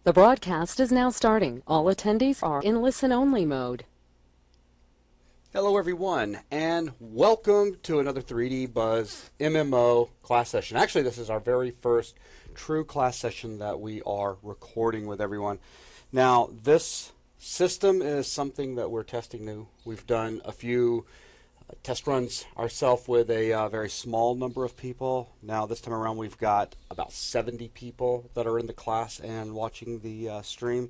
The broadcast is now starting. All attendees are in listen-only mode. Hello everyone, and welcome to another 3D Buzz MMO class session. Actually, this is our very first true class session that we are recording with everyone. Now, this system is something that we're testing new. We've done a few test runs ourselves with a very small number of people. Now, this time around, we've got about 70 people that are in the class and watching the stream.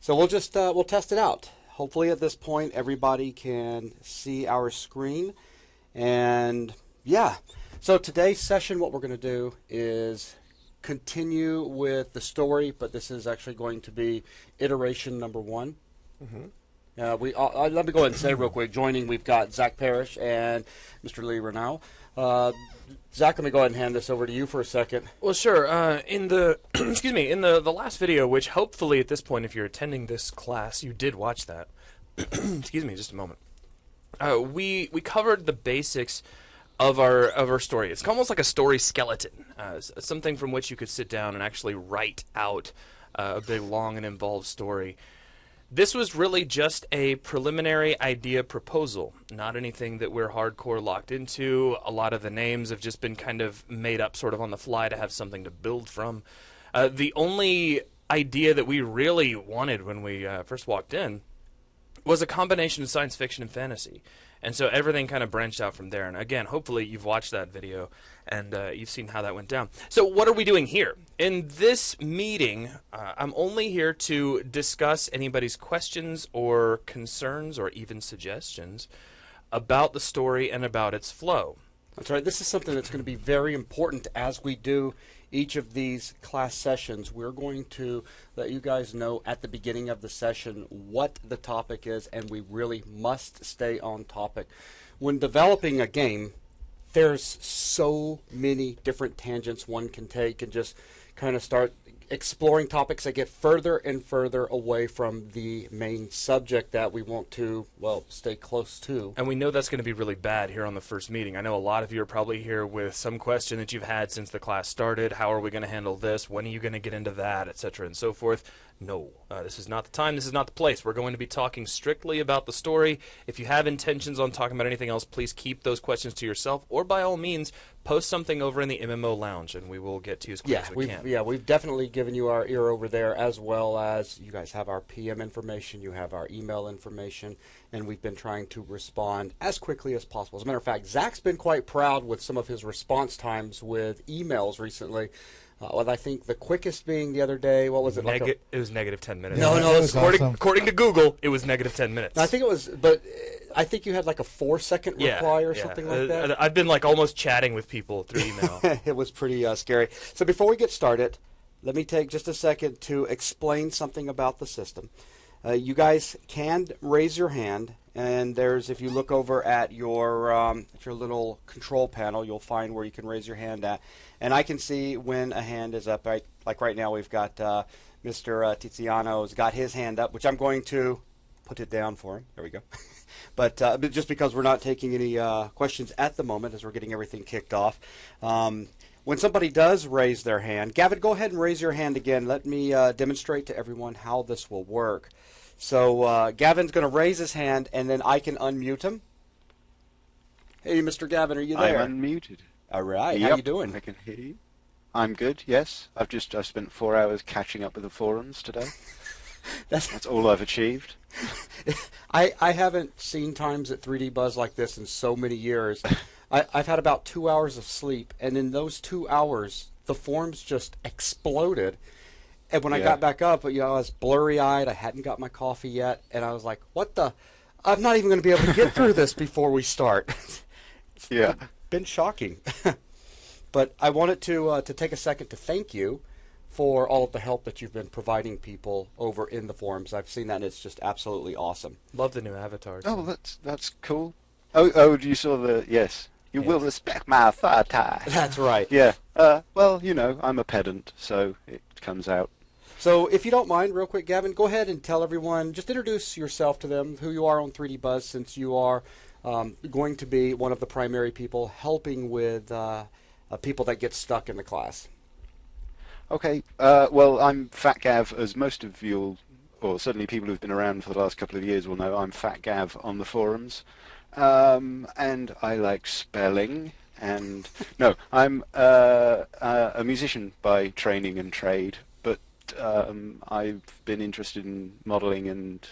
So we'll just we'll test it out. Hopefully at this point everybody can see our screen. And yeah, so today's session, what we're going to do is continue with the story, but this is actually going to be iteration number 1. Let me go ahead and say real quick, joining we've got Zach Parrish and Mr. Lee Renau. Zach, let me go ahead and hand this over to you for a second. Well, sure. In the excuse me, in the last video, which hopefully at this point, if you're attending this class, you did watch that. Excuse me, just a moment. We covered the basics of our story. It's almost like a story skeleton, something from which you could sit down and actually write out a big, long, and involved story. This was really just a preliminary idea proposal, not anything that we're hardcore locked into. A lot of the names have just been kind of made up sort of on the fly to have something to build from. The only idea that we really wanted when we first walked in was a combination of science fiction and fantasy. And so everything kind of branched out from there. And again, hopefully you've watched that video and you've seen how that went down. So what are we doing here? In this meeting, I'm only here to discuss anybody's questions or concerns or even suggestions about the story and about its flow. That's right. This is something that's going to be very important as we do each of these class sessions. We're going to let you guys know at the beginning of the session what the topic is, and we really must stay on topic. When developing a game, there's so many different tangents one can take and just kind of start exploring topics that get further and further away from the main subject that we want to, well, stay close to. And we know that's going to be really bad here on the first meeting. I know a lot of you are probably here with some question that you've had since the class started. How are we going to handle this? When are you going to get into that, etc. and so forth? No, this is not the time. This is not the place. We're going to be talking strictly about the story. If you have intentions on talking about anything else, please keep those questions to yourself, or by all means, post something over in the MMO lounge, and we will get to you as quick as we can. Yeah, we've definitely given you our ear over there, as well as you guys have our PM information, you have our email information, and we've been trying to respond as quickly as possible. As a matter of fact, Zach's been quite proud with some of his response times with emails recently. Well, I think the quickest being the other day, what was it? It was negative 10 minutes. No, according to Google, it was negative 10 minutes. I think it was, but I think you had like a 4-second reply or something like that. I've been like almost chatting with people through email. It was pretty scary. So before we get started, let me take just a second to explain something about the system. You guys can raise your hand, and there's, if you look over at your little control panel, you'll find where you can raise your hand at. And I can see when a hand is up. Like right now, we've got Mr. Tiziano's got his hand up, which I'm going to put it down for him. There we go. But just because we're not taking any questions at the moment as we're getting everything kicked off. When somebody does raise their hand, Gavin, go ahead and raise your hand again. Let me demonstrate to everyone how this will work. So Gavin's going to raise his hand, and then I can unmute him. Hey, Mr. Gavin, are you there? I'm unmuted. All right. Yep, How you doing? I can hear you. I'm good, yes. I've spent 4 hours catching up with the forums today. That's all I've achieved. I haven't seen times at 3D Buzz like this in so many years. I've had about 2 hours of sleep, and in those 2 hours, the forums just exploded. And when I got back up, I was blurry-eyed. I hadn't got my coffee yet, and I was like, what the? I'm not even going to be able to get through this before we start. It's been shocking. But I wanted to take a second to thank you for all of the help that you've been providing people over in the forums. I've seen that, and it's just absolutely awesome. Love the new avatar. Oh, that's cool. Oh, you saw the, yes. You will respect my authority. That's right. Yeah. Well, I'm a pedant, so it comes out. So if you don't mind, real quick, Gavin, go ahead and tell everyone, just introduce yourself to them, who you are on 3D Buzz, since you are going to be one of the primary people helping with people that get stuck in the class. Okay, well, I'm Fat Gav, as most of you, or certainly people who've been around for the last couple of years will know. I'm Fat Gav on the forums, and I like spelling. And no, I'm a musician by training and trade, but I've been interested in modeling and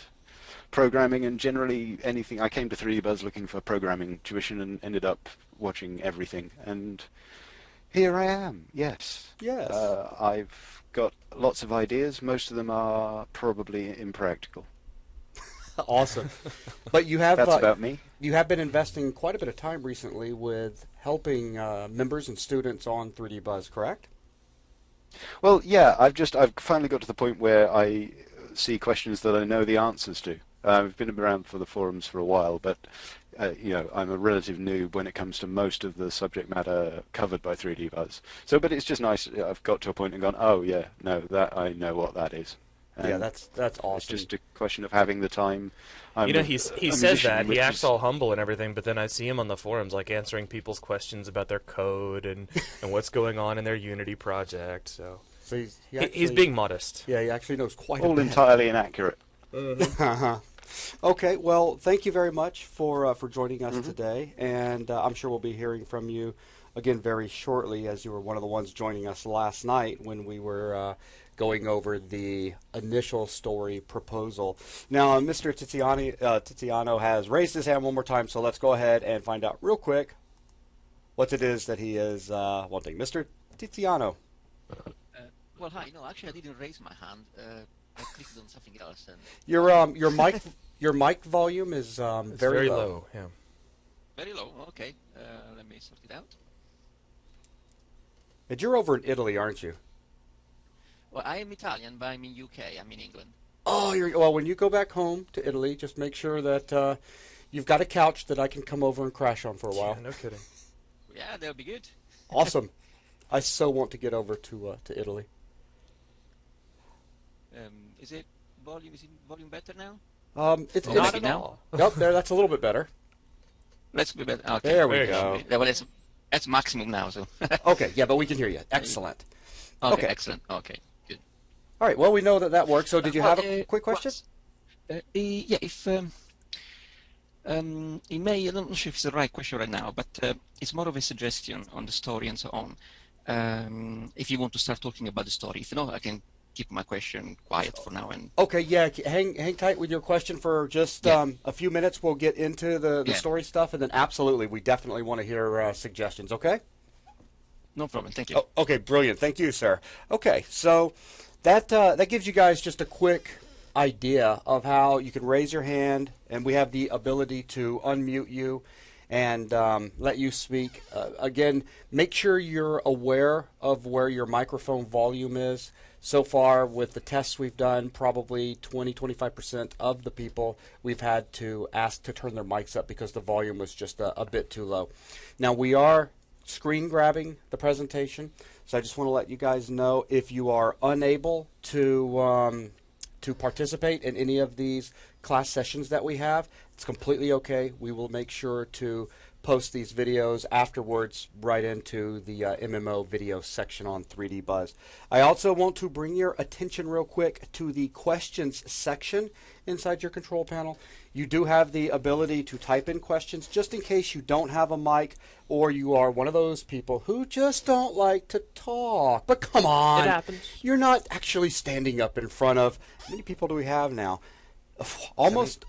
programming and generally anything. I came to 3D Buzz looking for programming tuition and ended up watching everything. And here I am, yes. Yes. I've got lots of ideas. Most of them are probably impractical. Awesome. But you have That's about me. You have been investing quite a bit of time recently with helping members and students on 3D Buzz, correct? Well, yeah, I've finally got to the point where I see questions that I know the answers to. I've been around for the forums for a while, but I'm a relative noob when it comes to most of the subject matter covered by 3D Buzz. So, but it's just nice. I've got to a point and gone, oh yeah, no, that I know what that is. And yeah, that's awesome. It's just a question of having the time. He says that he acts all humble and everything, but then I see him on the forums like answering people's questions about their code and what's going on in their Unity project. So he's being modest. Yeah, he actually knows quite a bit. All entirely inaccurate. Okay, well, thank you very much for joining us today, and I'm sure we'll be hearing from you again very shortly, as you were one of the ones joining us last night when we were going over the initial story proposal. Now, Mr. Tiziano has raised his hand one more time, so let's go ahead and find out real quick what it is that he is wanting. Mr. Tiziano. Well, hi. No, actually, I didn't raise my hand. I clicked on something else. And your mic volume is very low. Yeah. Very low. Okay. Let me sort it out. And you're over in Italy, aren't you? Well, I am Italian, but I'm in UK. I'm in England. Oh, well, when you go back home to Italy, just make sure that you've got a couch that I can come over and crash on for a while. Yeah, no kidding. Yeah, that'll be good. Awesome. I so want to get over to Italy. Is it volume better now? It's Not at now. all. Nope, there. That's a little bit better. Let's be better. Okay. There we There you go. Yeah, well, that's maximum now. So. Okay, yeah, but we can hear you. Excellent. Okay. Okay. Excellent. Okay. Good. All right. Well, we know that works. So, did you have a quick question? Yeah. If it may, I'm not sure if it's the right question right now, but it's more of a suggestion on the story and so on. If you want to start talking about the story, if not, I can keep my question quiet for now. And Okay, yeah, hang tight with your question for just a few minutes. We'll get into the story stuff, and then absolutely, we definitely want to hear suggestions, okay? no problem. Thank you. Oh, okay, brilliant. Thank you, sir. Okay, so that gives you guys just a quick idea of how you can raise your hand, and we have the ability to unmute you and let you speak. Again, make sure you're aware of where your microphone volume is. So far, with the tests we've done, probably 20-25% of the people we've had to ask to turn their mics up because the volume was just a bit too low. Now, we are screen grabbing the presentation, so I just want to let you guys know if you are unable to participate in any of these class sessions that we have, it's completely okay. We will make sure to post these videos afterwards right into the MMO video section on 3D Buzz. I also want to bring your attention real quick to the questions section inside your control panel. You do have the ability to type in questions just in case you don't have a mic or you are one of those people who just don't like to talk. But come on, It happens. You're not actually standing up in front of, how many people do we have now? Almost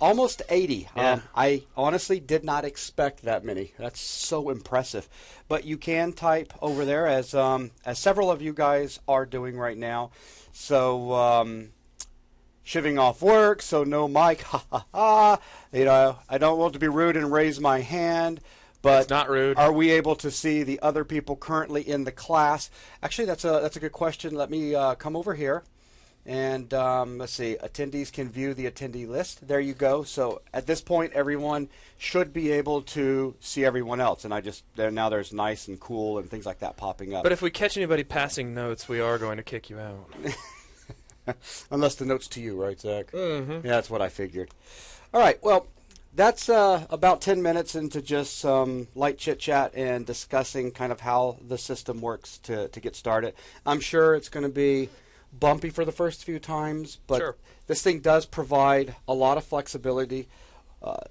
80. Yeah. I honestly did not expect that many. That's so impressive. But you can type over there, as several of you guys are doing right now. So shivving off work, so no mic. Ha ha ha. You know, I don't want to be rude and raise my hand. But It's not rude. Are we able to see the other people currently in the class? Actually, that's a good question. Let me come over here. And let's see, attendees can view the attendee list. There you go. So at this point, everyone should be able to see everyone else. And now there's nice and cool and things like that popping up. But if we catch anybody passing notes, we are going to kick you out. Unless the note's to you, right, Zach? Mm-hmm. Yeah, that's what I figured. All right, well, that's about 10 minutes into just some light chit-chat and discussing kind of how the system works to get started. I'm sure it's going to be bumpy for the first few times, but Sure. this thing does provide a lot of flexibility.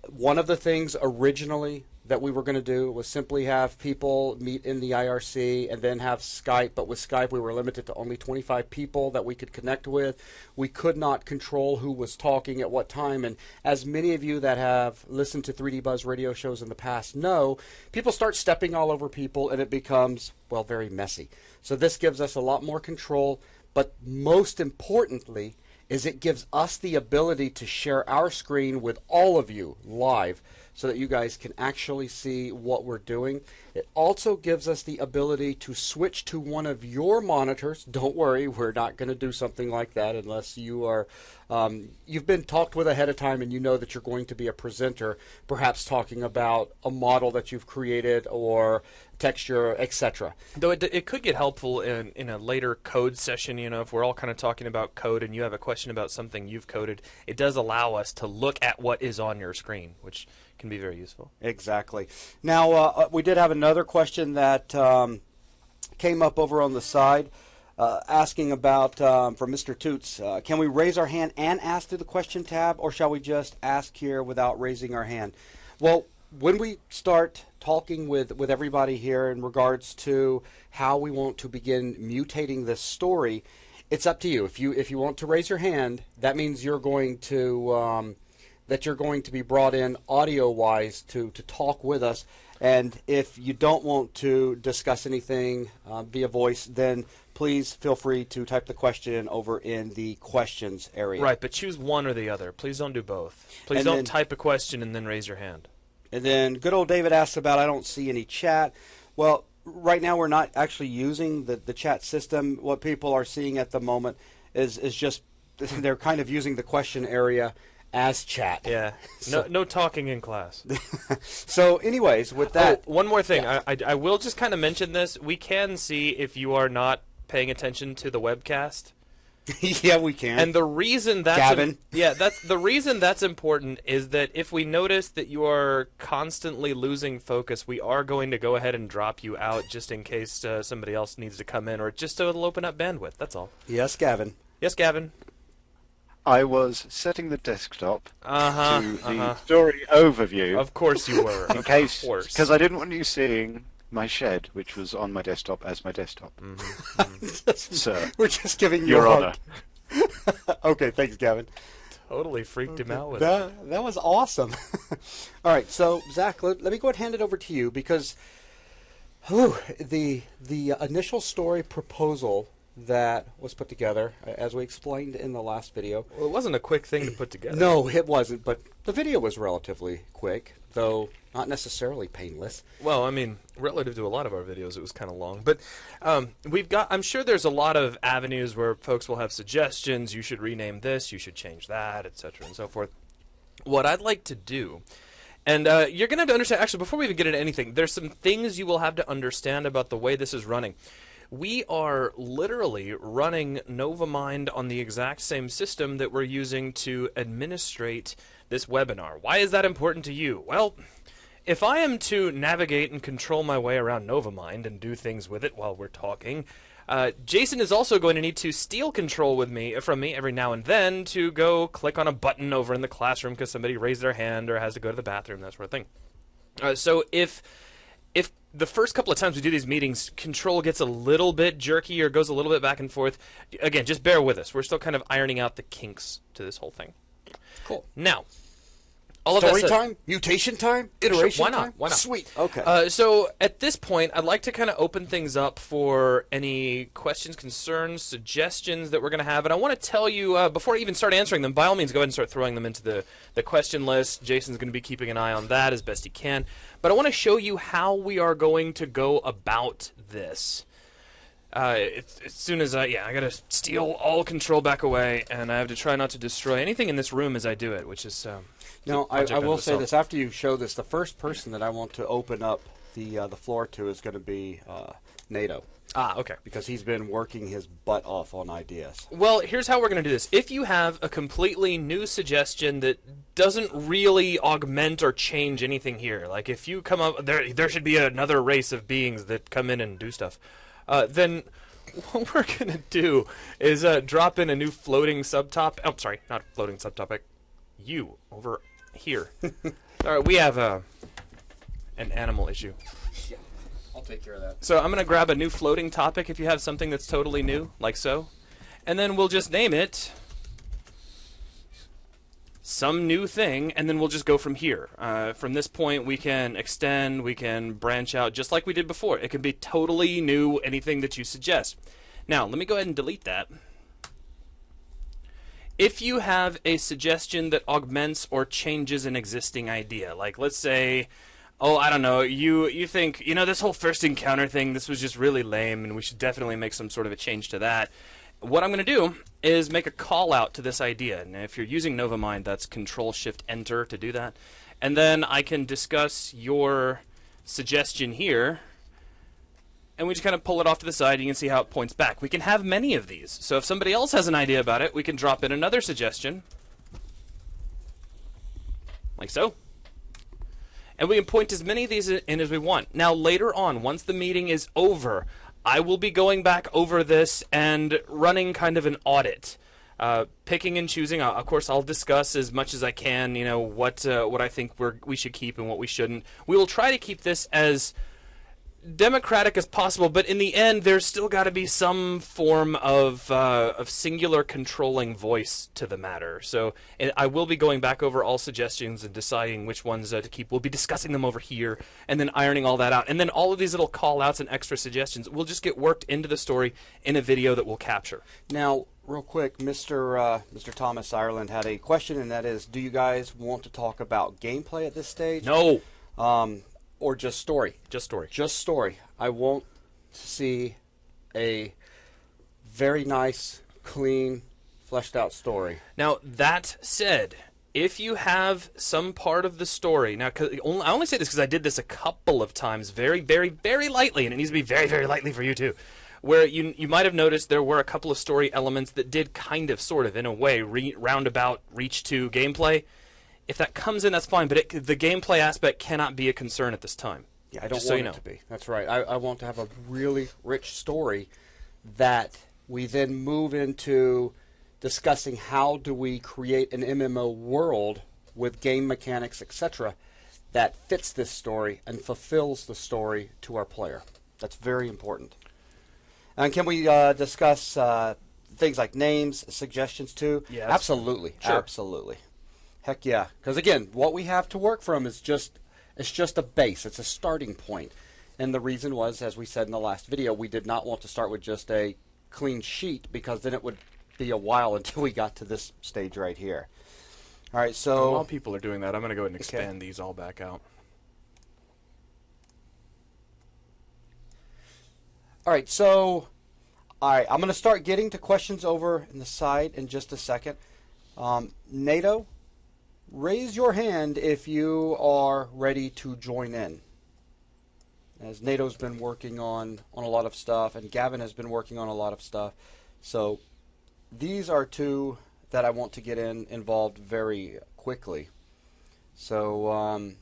One of the things originally that we were going to do was simply have people meet in the IRC and then have Skype, but with Skype we were limited to only 25 people that we could connect with. We could not control who was talking at what time, and as many of you that have listened to 3D Buzz radio shows in the past know, people start stepping all over people and it becomes, well, very messy. So this gives us a lot more control, but most importantly is it gives us the ability to share our screen with all of you live so that you guys can actually see what we're doing. It also gives us the ability to switch to one of your monitors. Don't worry, we're not going to do something like that unless you are you've been talked with ahead of time and you know that you're going to be a presenter, perhaps talking about a model that you've created or texture, etc. Though it could get helpful in a later code session, you know, if we're all kind of talking about code and you have a question about something you've coded, it does allow us to look at what is on your screen, which can be very useful. Exactly. Now, we did have another question that came up over on the side, asking about, from Mr. Toots, can we raise our hand and ask through the question tab, or shall we just ask here without raising our hand? Well, when we start talking with everybody here in regards to how we want to begin mutating this story, it's up to you. If you want to raise your hand, that means you're going to be brought in audio-wise to talk with us. And if you don't want to discuss anything via voice, then please feel free to type the question over in the questions area. Right, but choose one or the other. Please don't do both. Please don't type a question and then raise your hand. And then good old David asks about, I don't see any chat. Well, right now we're not actually using the chat system. What people are seeing at the moment is just they're kind of using the question area as chat. Yeah. No talking in class. So anyways, with that. Oh, one more thing. Yeah. I will just kind of mention this. We can see if you are not paying attention to the webcast. Yeah, we can. And the reason that's Gavin. that's the reason that's important is that if we notice that you are constantly losing focus, we are going to go ahead and drop you out just in case somebody else needs to come in, or just so it'll open up bandwidth. That's all. Yes, Gavin. Yes, Gavin. I was setting the desktop to the story overview. Of course you were. In case, because I didn't want you seeing my shed, which was on my desktop as my desktop. So, we're just giving you Your a Honor. Okay, thanks, Gavin. Totally freaked him out with That was awesome. All right, so Zach, let me go ahead and hand it over to you because the initial story proposal that was put together, as we explained in the last video. Well, it wasn't a quick thing to put together. No, it wasn't, but the video was relatively quick, though not necessarily painless. Well, I mean, relative to a lot of our videos, it was kind of long. But I'm sure there's a lot of avenues where folks will have suggestions. You should rename this, you should change that, etc. and so forth. What I'd like to do, and you're going to have to understand, actually, before we even get into anything, there's some things you will have to understand about the way this is running. We are literally running NovaMind on the exact same system that we're using to administrate this webinar. Why is that important to you? Well, if I am to navigate and control my way around NovaMind and do things with it while we're talking, Jason is also going to need to steal control from me every now and then to go click on a button over in the classroom because somebody raised their hand or has to go to the bathroom, that sort of thing. So if the first couple of times we do these meetings, control gets a little bit jerky or goes a little bit back and forth, again, just bear with us. We're still kind of ironing out the kinks to this whole thing. Cool. Now, all of Story that said, time? Mutation time? Iteration Sure, why not? time? Why not? Sweet. Okay. So at this point, I'd like to kind of open things up for any questions, concerns, suggestions that we're going to have. And I want to tell you, before I even start answering them, by all means, go ahead and start throwing them into the question list. Jason's going to be keeping an eye on that as best he can. But I want to show you how we are going to go about this. As soon as I got to steal all control back away, and I have to try not to destroy anything in this room as I do it, which is... Now, I will say this, after you show this, the first person that I want to open up the floor to is going to be NATO, Ah, okay. because he's been working his butt off on ideas. Well, here's how we're going to do this. If you have a completely new suggestion that doesn't really augment or change anything here, like if you come up, there should be another race of beings that come in and do stuff, then what we're going to do is drop in a new floating subtopic. Oh, sorry, not floating subtopic. You, over here. All right, we have an animal issue. Yeah, I'll take care of that. So I'm going to grab a new floating topic if you have something that's totally new, like so. And then we'll just name it some new thing, and then we'll just go from here. From this point, we can extend, we can branch out, just like we did before. It can be totally new, anything that you suggest. Now, let me go ahead and delete that. If you have a suggestion that augments or changes an existing idea, like let's say, oh, I don't know, you think, this whole first encounter thing, this was just really lame, and we should definitely make some sort of a change to that. What I'm going to do is make a call out to this idea. And if you're using NovaMind, that's Control-Shift-Enter to do that. And then I can discuss your suggestion here, and we just kind of pull it off to the side. You can see how it points back. We can have many of these. So if somebody else has an idea about it, we can drop in another suggestion, like so. And we can point as many of these in as we want. Now, later on, once the meeting is over, I will be going back over this and running kind of an audit, picking and choosing. Of course, I'll discuss as much as I can, what I think we should keep and what we shouldn't. We will try to keep this as democratic as possible, but in the end, there's still got to be some form of singular controlling voice to the matter. So I will be going back over all suggestions and deciding which ones to keep. We'll be discussing them over here and then ironing all that out. And then all of these little call-outs and extra suggestions will just get worked into the story in a video that we'll capture. Now, real quick, Mr. Thomas Ireland had a question, and that is, do you guys want to talk about gameplay at this stage? No. Or just story? Just story. Just story. I want to see a very nice, clean, fleshed out story. Now, that said, if you have some part of the story, now I only say this because I did this a couple of times very, very, very lightly, and it needs to be very, very lightly for you too, where you might have noticed there were a couple of story elements that did kind of, sort of, in a way, roundabout reach to gameplay. If that comes in, that's fine, but the gameplay aspect cannot be a concern at this time. Yeah, I don't Just want so you it to be. That's right. I want to have a really rich story that we then move into discussing how do we create an MMO world with game mechanics, etc., that fits this story and fulfills the story to our player. That's very important. And can we discuss things like names, suggestions too? Yeah, absolutely. Sure. Absolutely. Heck yeah. Because again, what we have to work from is just a base. It's a starting point. And the reason was, as we said in the last video, we did not want to start with just a clean sheet, because then it would be a while until we got to this stage right here. All right, so while people are doing that, I'm going to go ahead and expand these all back out. All right, so I'm going to start getting to questions over in the side in just a second. NATO, raise your hand if you are ready to join in. As NATO's been working on a lot of stuff, and Gavin has been working on a lot of stuff. So these are two that I want to get involved very quickly. So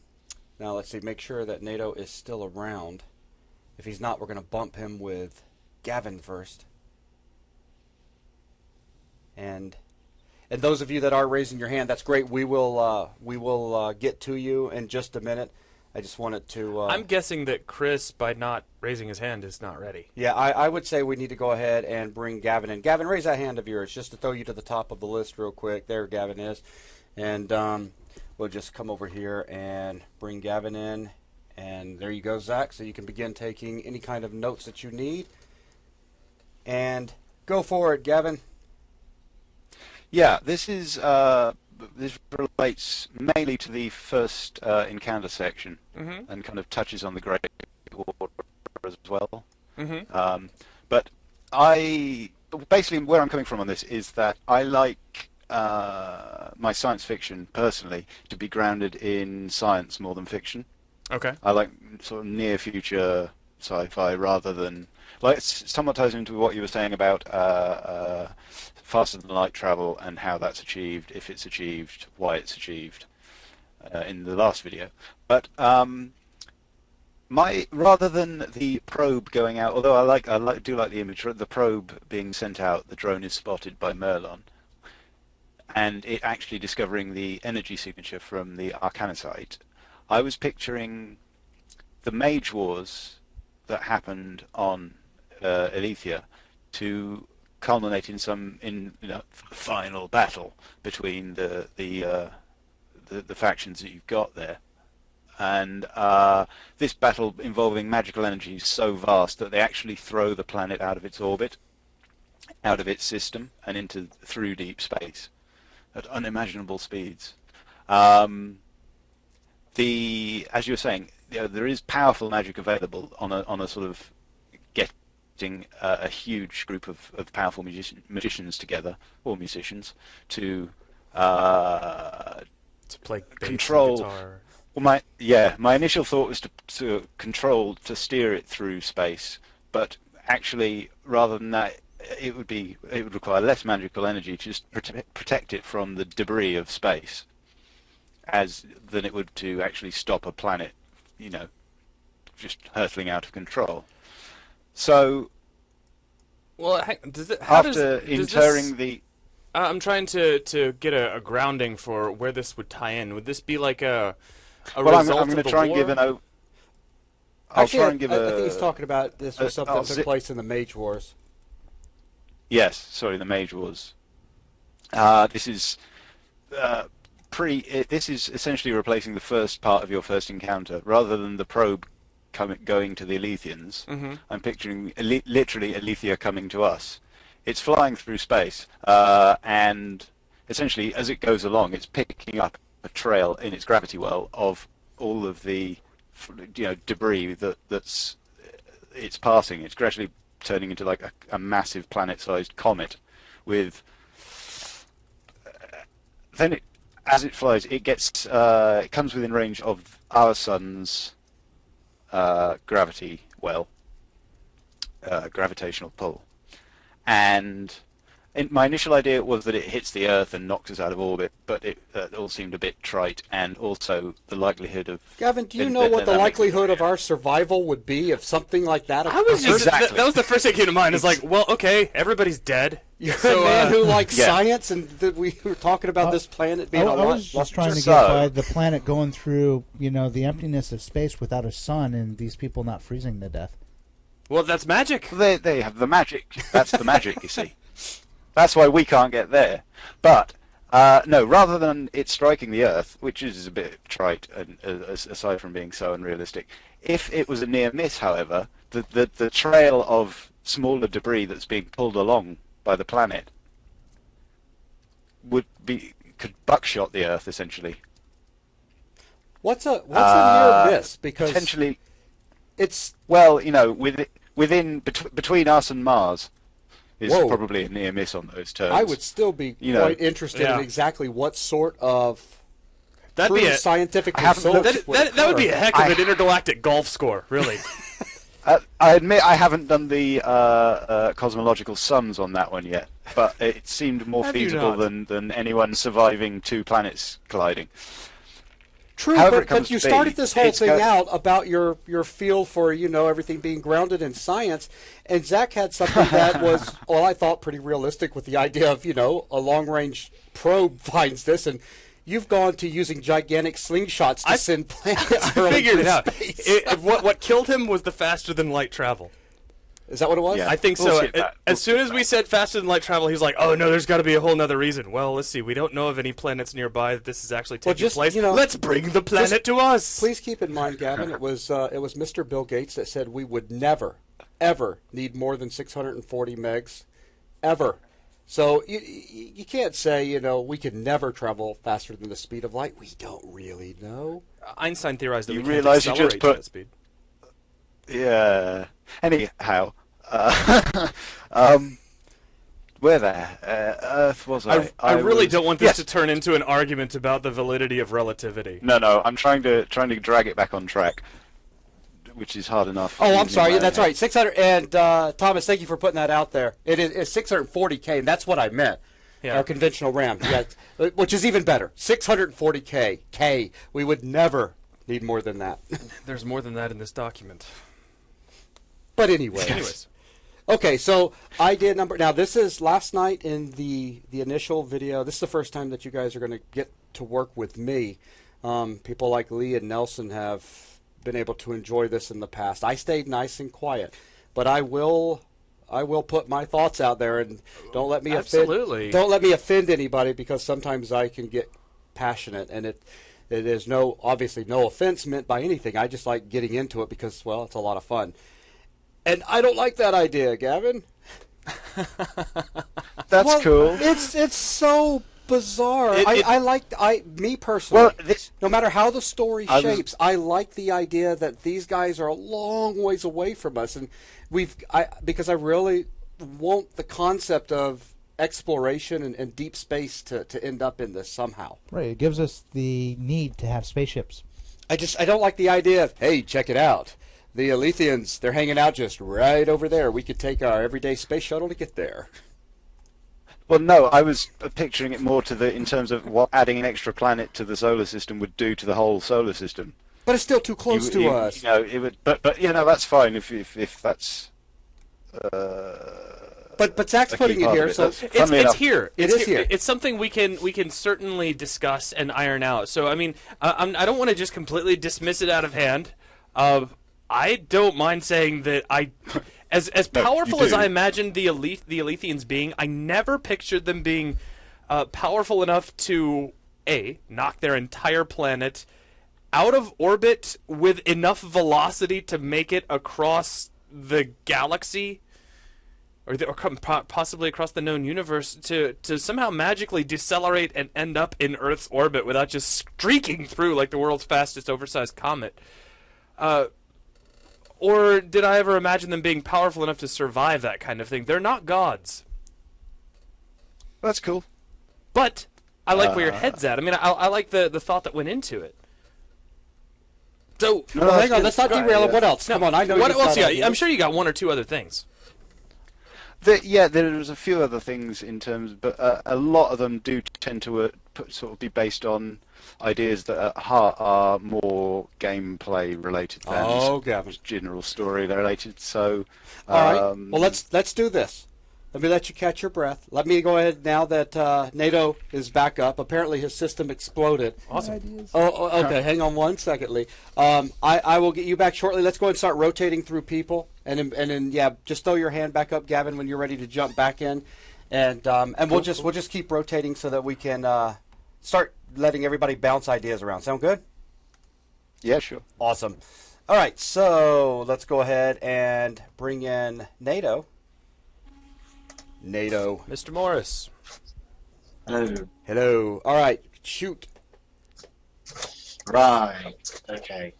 now let's see, make sure that NATO is still around. If he's not, we're going to bump him with Gavin first. And those of you that are raising your hand, that's great. We will get to you in just a minute. I just wanted to... I'm guessing that Chris, by not raising his hand, is not ready. Yeah, I would say we need to go ahead and bring Gavin in. Gavin, raise that hand of yours just to throw you to the top of the list real quick. There Gavin is. And we'll just come over here and bring Gavin in. And there you go, Zach. So you can begin taking any kind of notes that you need. And go for it, Gavin. Yeah, this relates mainly to the first encounter section, and kind of touches on the Great Order as well. But basically where I'm coming from on this is that I like my science fiction personally to be grounded in science more than fiction. Okay. I like sort of near future sci-fi rather than like somewhat ties into what you were saying about faster than light travel and how that's achieved, if it's achieved, why it's achieved in the last video. But rather than the probe going out, although I do like the image, the probe being sent out, the drone is spotted by Merlon, and it actually discovering the energy signature from the Arcanosite. I was picturing the Mage Wars that happened on Elythia to culminate in final battle between the factions that you've got there. And this battle involving magical energy is so vast that they actually throw the planet out of its orbit, out of its system, and through deep space at unimaginable speeds. As you were saying, there is powerful magic available on a sort of getting a huge group of powerful magicians together, or musicians, to play bass control. and guitar. Well, my initial thought was to steer it through space, but actually, rather than that, it would require less magical energy to just protect it from the debris of space, than it would to actually stop a planet, just hurtling out of control. So, Well, I'm trying to get a grounding for where this would tie in. Would this be like a result I'm going of to the try and war? give an. I think he's talking about this was something that took place in the Mage Wars. Yes, sorry, the Mage Wars. This is This is essentially replacing the first part of your first encounter, rather than the probe going to the Alethians. Mm-hmm. I'm picturing literally Alethia coming to us. It's flying through space, and essentially, as it goes along, it's picking up a trail in its gravity well of all of the debris that's it's passing. It's gradually turning into like a massive planet-sized comet with then as it flies, it comes within range of our sun's gravity well, gravitational pull, and my initial idea was that it hits the Earth and knocks us out of orbit, but it all seemed a bit trite, and also the likelihood of... Gavin, do you know what the likelihood of our survival would be if something like that occurred? I was just Exactly. that was the first thing that came to mind. Is like, well, okay, everybody's dead. You're So, a man who likes yeah. science, and that we were talking about this planet being I a lot. was just trying to So- get by the planet going through, the emptiness of space without a sun, and these people not freezing to death. Well, that's magic. They have the magic. That's the magic, you see. That's why we can't get there. But, no, rather than it striking the Earth, which is a bit trite, aside from being so unrealistic, if it was a near miss, however, the trail of smaller debris that's being pulled along by the planet could buckshot the Earth, essentially. What's a near miss? Because Potentially, it's well, between us and Mars is Whoa. probably a near miss on those terms. I would still be quite interested yeah. in exactly what sort of That'd be true a scientific I haven't result looked- that would be a heck of an I- intergalactic golf score, really. I admit I haven't done the cosmological sums on that one yet, but it seemed more Have you feasible not? than anyone surviving two planets colliding. True, However but, it comes but you to be, started this whole it's thing got- out about your feel for everything being grounded in science, and Zach had something that was, well, I thought pretty realistic with the idea of a long range probe finds this, and you've gone to using gigantic slingshots to send planets. I hurling figured through it out. space. What killed him was the faster than light travel. Is that what it was? Yeah. I think We'll so. skip that. We'll As soon skip as we that. said faster than light travel, he's like, "Oh no, there's got to be a whole nother reason." Well, let's see. We don't know of any planets nearby that this is actually taking just, place. you know, Let's bring the planet to us. Please keep in mind, Gavin, it was Mr. Bill Gates that said we would never, ever need more than 640 megs, ever. So you can't say we could never travel faster than the speed of light. We don't really know. Einstein theorized that You we can't realize you accelerate just to put- that speed. Yeah. Anyhow, Where there? Earth was I? I really was... don't want this Yes. to turn into an argument about the validity of relativity. No. I'm trying to drag it back on track, which is hard enough. Oh, even I'm in sorry. my own That's head. right. 600. And Thomas, thank you for putting that out there. It's 640K, and that's what I meant. Yeah. Our conventional RAM, yeah, which is even better. 640K. K. We would never need more than that. There's more than that in this document. But anyways. Okay, so I did number. Now this is last night in the initial video. This is the first time that you guys are going to get to work with me. People like Lee and Nelson have been able to enjoy this in the past. I stayed nice and quiet, but I will put my thoughts out there, and don't let me Absolutely. don't let me offend anybody, because sometimes I can get passionate, and it is obviously no offense meant by anything. I just like getting into it because, well, it's a lot of fun. And I don't like that idea, Gavin. That's Well, cool. It's so bizarre. Me personally. Well, no matter how the story I was- shapes, I like the idea that these guys are a long ways away from us, and because I really want the concept of exploration and deep space to end up in this somehow. Right. It gives us the need to have spaceships. I don't like the idea of, hey, check it out. The Alethians, they're hanging out just right over there. We could take our everyday space shuttle to get there. Well, no, I was picturing it more in terms of what adding an extra planet to the solar system would do to the whole solar system. But it's still too close to us. It would, but you know, that's fine if that's. But Zach's a key putting it part of here, it. so That's- It's funnily enough- here. It It's is here. It's something we can certainly discuss and iron out. So I mean, I don't want to just completely dismiss it out of hand. I don't mind saying that as No, powerful you as do. I imagined the Alethians being, I never pictured them being powerful enough to knock their entire planet out of orbit with enough velocity to make it across the galaxy, or possibly across the known universe, to somehow magically decelerate and end up in Earth's orbit without just streaking through like the world's fastest oversized comet. Or did I ever imagine them being powerful enough to survive that kind of thing? They're not gods. That's cool. But I like where your head's at. I mean, I like the thought that went into it. So, No, well, that's hang on, good. let's not derail it. What else? Come on, I know what you've else got you got? ideas. I'm sure you got one or two other things. Yeah, there's a few other things in terms, but a lot of them do tend to sort of be based on ideas that at heart are more gameplay related than Gavin. general story related. So, All right. Well, let's do this. Let me let you catch your breath. Let me go ahead now that NATO is back up. Apparently his system exploded. Awesome. Okay. Hang on one second, Lee. I will get you back shortly. Let's go ahead and start rotating through people, and then just throw your hand back up, Gavin, when you're ready to jump back in, and we'll just keep rotating so that we can start letting everybody bounce ideas around. Sound good? Yeah, sure. Awesome. All right. So let's go ahead and bring in NATO. Mr. Morris. Hello. Hello. All right. Shoot. Right. Okay.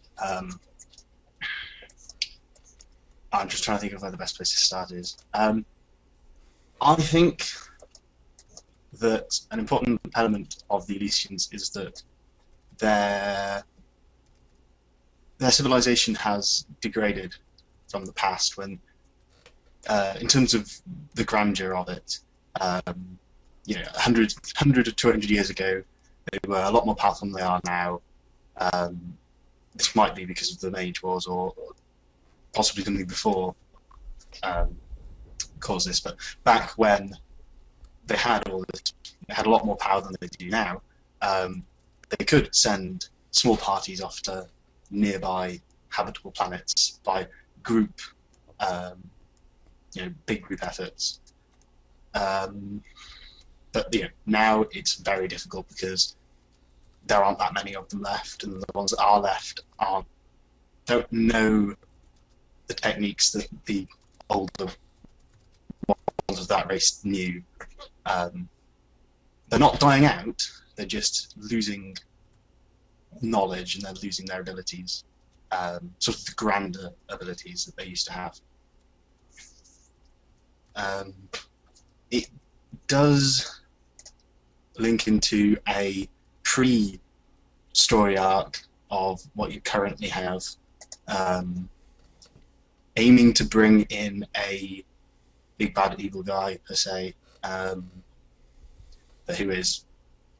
I'm just trying to think of where the best place to start is. I think that an important element of the Elysians is that their civilization has degraded from the past when, in terms of the grandeur of it, 100 or 200 years ago, they were a lot more powerful than they are now. This might be because of the Mage Wars or possibly something before caused this, but back when they had all this, they had a lot more power than they do now. They could send small parties off to nearby habitable planets by group, big group efforts. But now it's very difficult because there aren't that many of them left, and the ones that are left don't know the techniques that the older ones of that race knew. They're not dying out; they're just losing knowledge, and they're losing their abilities, sort of the grander abilities that they used to have. does link into a pre-story arc of what you currently have, aiming to bring in a big bad evil guy per se, who is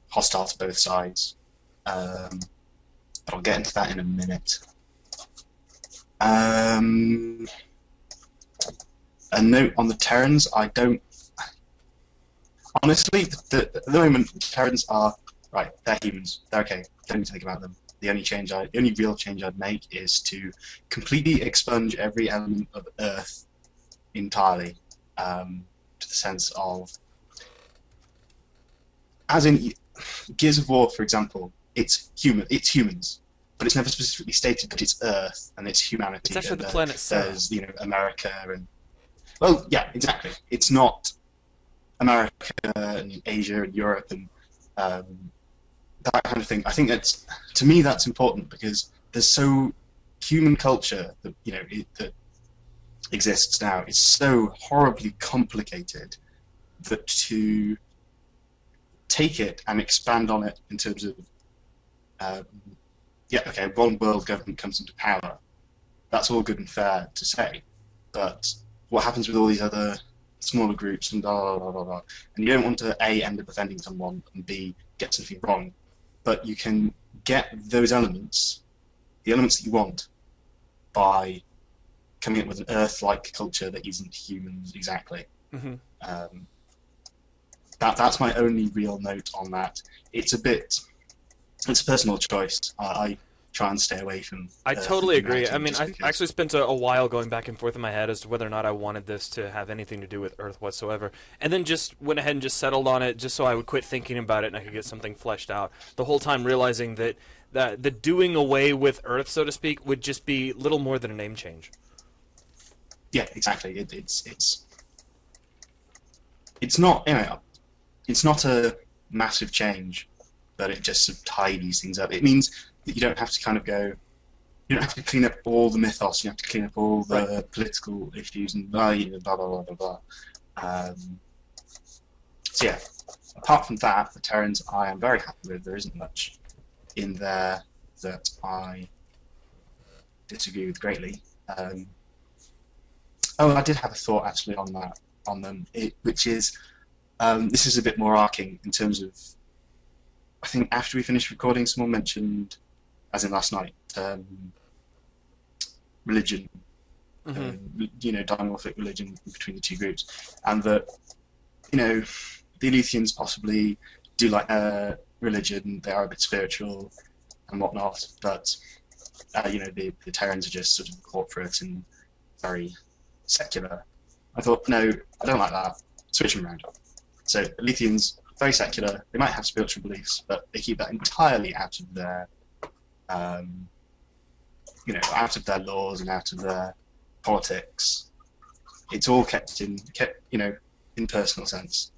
hostile to both sides. I'll get into that in a minute. A note on the Terrans, I don't... Honestly, at the moment, Terrans are... Right, they're humans. They're okay. Don't need to think about them. The only real change I'd make is to completely expunge every element of Earth entirely, to the sense of... As in Gears of War, for example, it's humans, but it's never specifically stated that it's Earth and it's humanity. It's actually the planet Sun. There's, America and... Well, yeah, exactly. It's not America and Asia and Europe and that kind of thing. I think to me, that's important because there's so human culture that that exists now is so horribly complicated that to take it and expand on it in terms of one world government comes into power. That's all good and fair to say, but what happens with all these other smaller groups and blah, blah, blah, blah. And you don't want to A, end up offending someone, and B, get something wrong. But you can get those elements, the elements that you want, by coming up with an Earth-like culture that isn't humans exactly. Mm-hmm. That's my only real note on that. It's a personal choice. I try and stay away from... I totally agree. I mean, I actually spent a while going back and forth in my head as to whether or not I wanted this to have anything to do with Earth whatsoever, and then just went ahead and just settled on it just so I would quit thinking about it and I could get something fleshed out. The whole time realizing that the doing away with Earth, so to speak, would just be little more than a name change. Yeah, exactly. It's not, it's not a massive change, but it just sort of tidies things up. It means that you don't have to kind of go, you don't have to clean up all the mythos, you have to clean up all the political issues and blah, blah, blah, blah, blah. So yeah, apart from that, the Terrans I am very happy with. There isn't much in there that I disagree with greatly. I did have a thought actually on them, which is, this is a bit more arcing in terms of, I think after we finished recording, someone mentioned, as in last night, religion, dimorphic religion between the two groups, and that, the Eleuthians possibly do like religion, they are a bit spiritual and whatnot, but, the Terrans are just sort of corporate and very secular. I thought, no, I don't like that, switch them around. So, Eleuthians, very secular, they might have spiritual beliefs, but they keep that entirely out of their out of their laws and out of their politics. It's all kept in personal sense.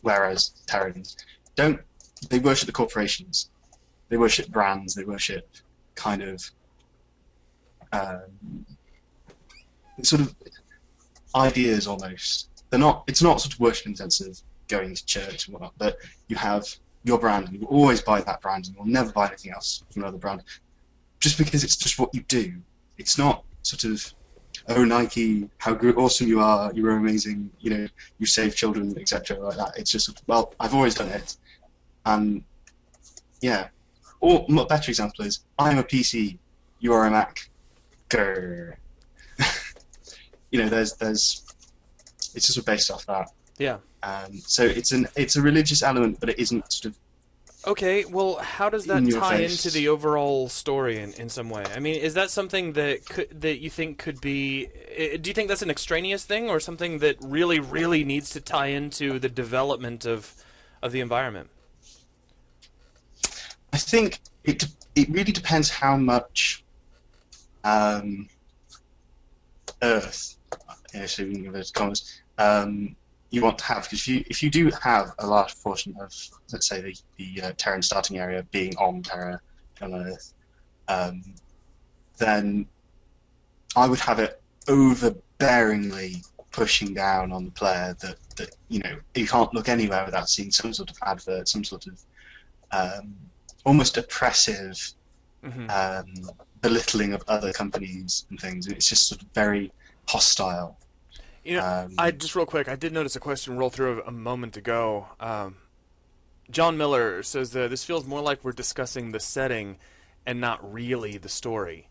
Whereas Terrans they worship the corporations, they worship brands, they worship kind of sort of ideas almost. It's not sort of worship intensive, going to church and whatnot, but you have your brand, and you will always buy that brand, and you'll never buy anything else from another brand, just because it's just what you do. It's not sort of, oh, Nike, how awesome you are, you're amazing, you save children, etc. like that. It's just, well, I've always done it, and yeah. Or a better example is, I'm a PC, you are a Mac. Grr. It's just based off that. Yeah. So it's a religious element, but it isn't sort of... Okay, well, how does that tie into the overall story in some way? I mean, is that something that you think could be... Do you think that's an extraneous thing, or something that really, really needs to tie into the development of the environment? I think it really depends how much Earth, so in inverted commas, you want to have, because if you do have a large portion of, let's say, the Terran starting area being on Terra, on Earth, then I would have it overbearingly pushing down on the player that that you can't look anywhere without seeing some sort of advert, some sort of almost oppressive belittling of other companies and things. It's just sort of very hostile. I just real quick, I did notice a question roll through a moment ago. John Miller says this feels more like we're discussing the setting and not really the story.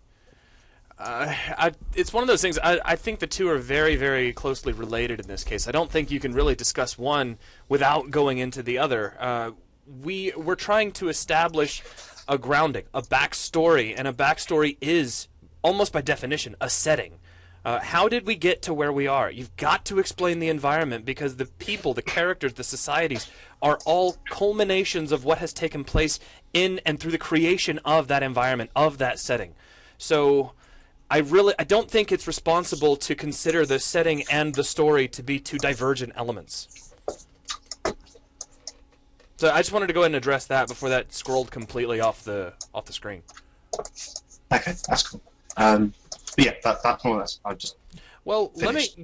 It's one of those things. I think the two are very, very closely related in this case. I don't think you can really discuss one without going into the other. We're trying to establish a grounding, a backstory, and a backstory is, almost by definition, a setting. How did we get to where we are? You've got to explain the environment because the people, the characters, the societies are all culminations of what has taken place in and through the creation of that environment, of that setting. So I don't think it's responsible to consider the setting and the story to be two divergent elements. So I just wanted to go ahead and address that before that scrolled completely off the screen. Okay, that's cool. But yeah, that's more or less. I'll just. Well,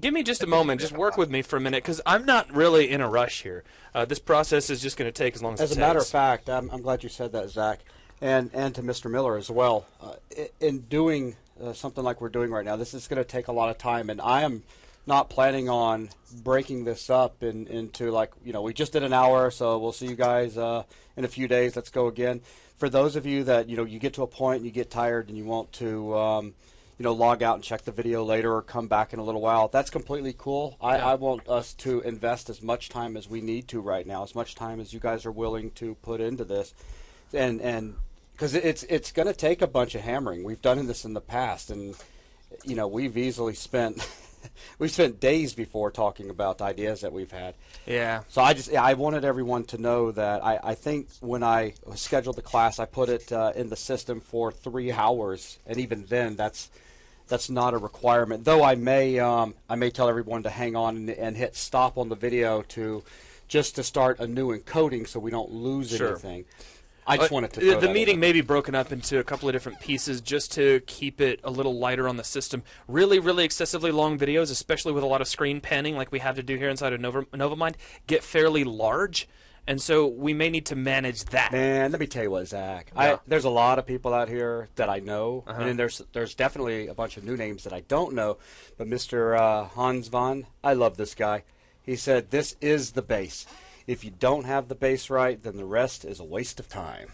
give me just a moment. Just work with me for a minute, because I'm not really in a rush here. This process is just going to take as long as it takes. As a matter of fact, I'm glad you said that, Zach, and to Mr. Miller as well. In doing something like we're doing right now, this is going to take a lot of time, and I am not planning on breaking this up into like, we just did an hour, so we'll see you guys in a few days. Let's go again. For those of you that, you get to a point and you get tired and you want to, log out and check the video later or come back in a little while, that's completely cool. I want us to invest as much time as we need to right now, as much time as you guys are willing to put into this. And because it's going to take a bunch of hammering. We've done this in the past, and, we've easily spent... We've spent days before talking about ideas that we've had. Yeah. So I wanted everyone to know that I think when I scheduled the class, I put it in the system for 3 hours, and even then, that's not a requirement. Though I may tell everyone to hang on and hit stop on the video to start a new encoding so we don't lose anything. I just wanted to. The meeting may be broken up into a couple of different pieces just to keep it a little lighter on the system. Really, really excessively long videos, especially with a lot of screen panning like we have to do here inside of NovaMind, get fairly large, and so we may need to manage that. Man, let me tell you what, Zach. Yeah. There's a lot of people out here that I know, and then there's definitely a bunch of new names that I don't know. But Mr. Hans Von, I love this guy. He said, "This is the base. If you don't have the base right, then the rest is a waste of time."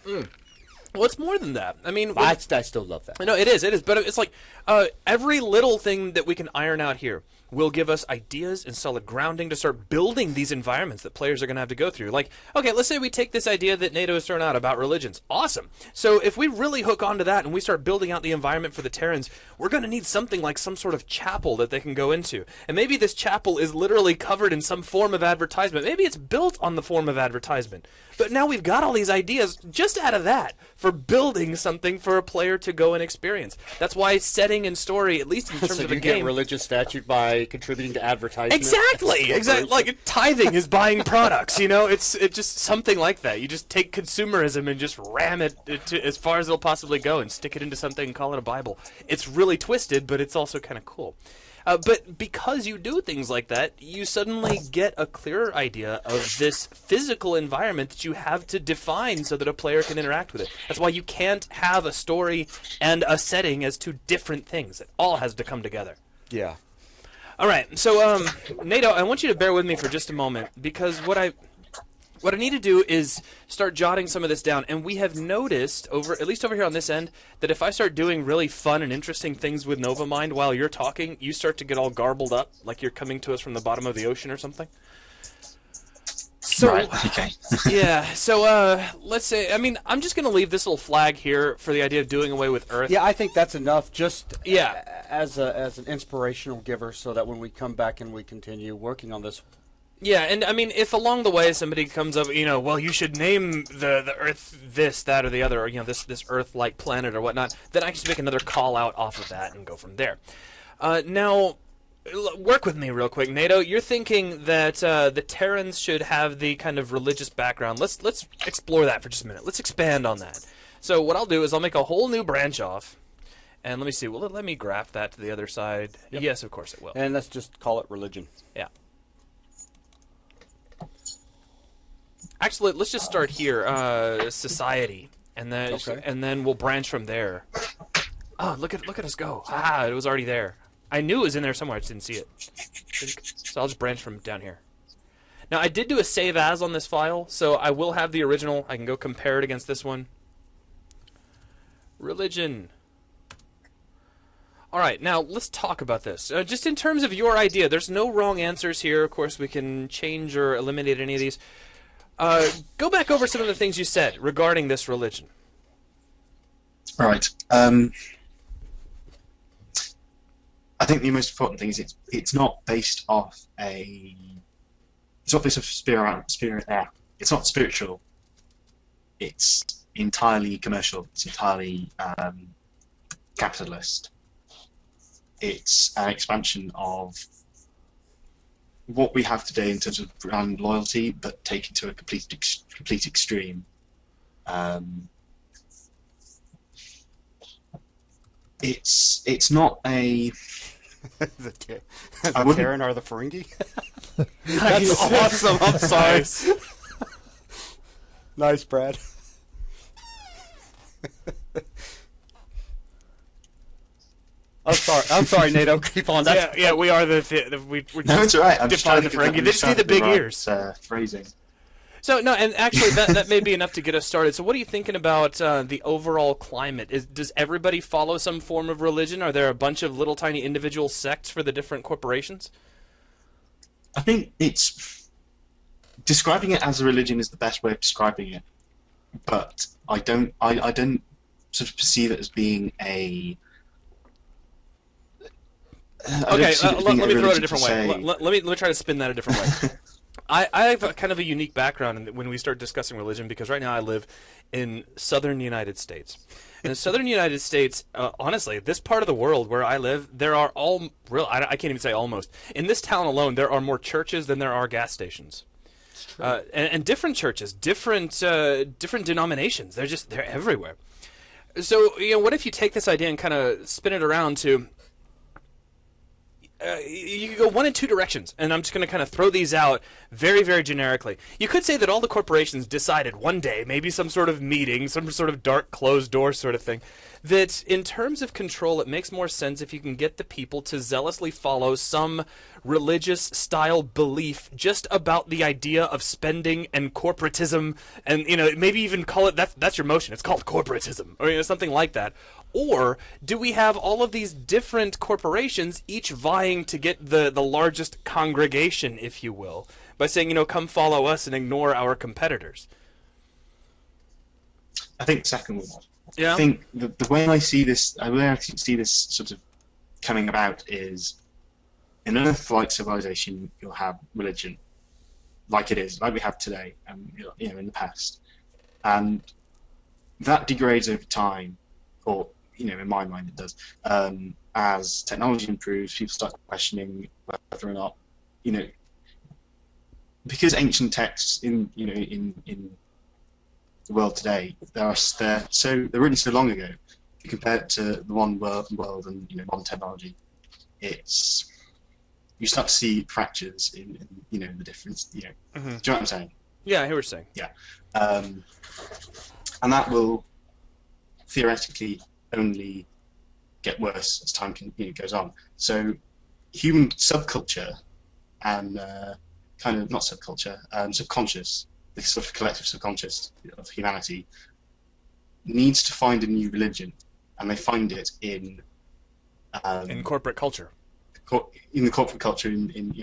Well, it's more than that. I mean, I still love that. No, it is. But it's like every little thing that we can iron out here will give us ideas and solid grounding to start building these environments that players are going to have to go through. Like, okay, let's say we take this idea that NATO has thrown out about religions. Awesome. So if we really hook onto that and we start building out the environment for the Terrans, we're going to need something like some sort of chapel that they can go into. And maybe this chapel is literally covered in some form of advertisement. Maybe it's built on the form of advertisement. But now we've got all these ideas just out of that for building something for a player to go and experience. That's why setting and story, at least in terms so of the you game, get religious statute by contributing to advertising. Exactly. Like tithing is buying products. It's just something like that. You just take consumerism and just ram it to as far as it'll possibly go and stick it into something and call it a Bible. It's really twisted, but it's also kind of cool. But because you do things like that, you suddenly get a clearer idea of this physical environment that you have to define so that a player can interact with it. That's why you can't have a story and a setting as two different things. It all has to come together. Yeah. All right. So, NATO, I want you to bear with me for just a moment, because what I need to do is start jotting some of this down, and we have noticed, at least over here on this end, that if I start doing really fun and interesting things with NovaMind while you're talking, you start to get all garbled up, like you're coming to us from the bottom of the ocean or something. So, right, okay. Yeah, so let's say, I'm just going to leave this little flag here for the idea of doing away with Earth. Yeah, I think that's enough just as an inspirational giver so that when we come back and we continue working on this. Yeah, and if along the way somebody comes up, well, you should name the Earth this, that, or the other, or this Earth-like planet or whatnot, then I can just make another call out off of that and go from there. Now, work with me real quick, NATO. You're thinking that the Terrans should have the kind of religious background. Let's explore that for just a minute. Let's expand on that. So what I'll do is I'll make a whole new branch off. And let me see. Will it let me graph that to the other side? Yep. Yes, of course it will. And let's just call it religion. Yeah. Actually, let's just start here. Society, and then we'll branch from there. Oh, look at us go! Ah, it was already there. I knew it was in there somewhere. I just didn't see it. So I'll just branch from down here. Now, I did do a save as on this file, so I will have the original. I can go compare it against this one. Religion. All right, now let's talk about this. Just in terms of your idea, there's no wrong answers here. Of course, we can change or eliminate any of these. Go back over some of the things you said regarding this religion. Right. I think the most important thing is it's not based off a. It's not based off spirit. It's not spiritual. It's entirely commercial. It's entirely capitalist. It's an expansion of what we have today in terms of brand loyalty, but taken to a complete extreme. It's not a. the Terran are the Ferengi? That's Nice. awesome. I'm sorry. Nice. Nice, Brad. I'm sorry, NATO. Keep on. Yeah, we are we're No, it's all right. I'm just define trying the to Ferengi. They just need the big ears. Phrasing. So no, and actually that may be enough to get us started. So what are you thinking about the overall climate? Does everybody follow some form of religion? Are there a bunch of little tiny individual sects for the different corporations? I think it's describing it as a religion is the best way of describing it, but I don't sort of perceive it as being a. Okay, let me throw it a different way. Let me try to spin that a different way. I have kind of a unique background when we start discussing religion, because right now I live in southern United States. In the southern United States, honestly, this part of the world where I live, there are I can't even say almost. In this town alone, there are more churches than there are gas stations. And different churches, different denominations. They're everywhere. So, what if you take this idea and kind of spin it around to... you could go one in two directions, and I'm just going to kind of throw these out very, very generically. You could say that all the corporations decided one day, maybe some sort of meeting, some sort of dark closed door sort of thing, that in terms of control, it makes more sense if you can get the people to zealously follow some religious style belief just about the idea of spending and corporatism, and maybe even call it that's your motion. It's called corporatism, or something like that. Or do we have all of these different corporations each vying to get the largest congregation, if you will, by saying, come follow us and ignore our competitors? I think the second one. Yeah. I think the way I see this, sort of coming about is, in an Earth-like civilization, you'll have religion, like we have today, in the past, and that degrades over time, or in my mind it does. As technology improves, people start questioning whether or not, because ancient texts in the world today, they're written so long ago. If you compare it to the one world and modern technology, you start to see fractures in the difference. Do you know what I'm saying? Yeah, I hear what you're saying. Yeah, and that will theoretically only get worse as time goes on. So human subculture and kind of not subculture, subconscious, this sort of collective subconscious of humanity needs to find a new religion, and they find it in corporate culture. In the corporate culture, in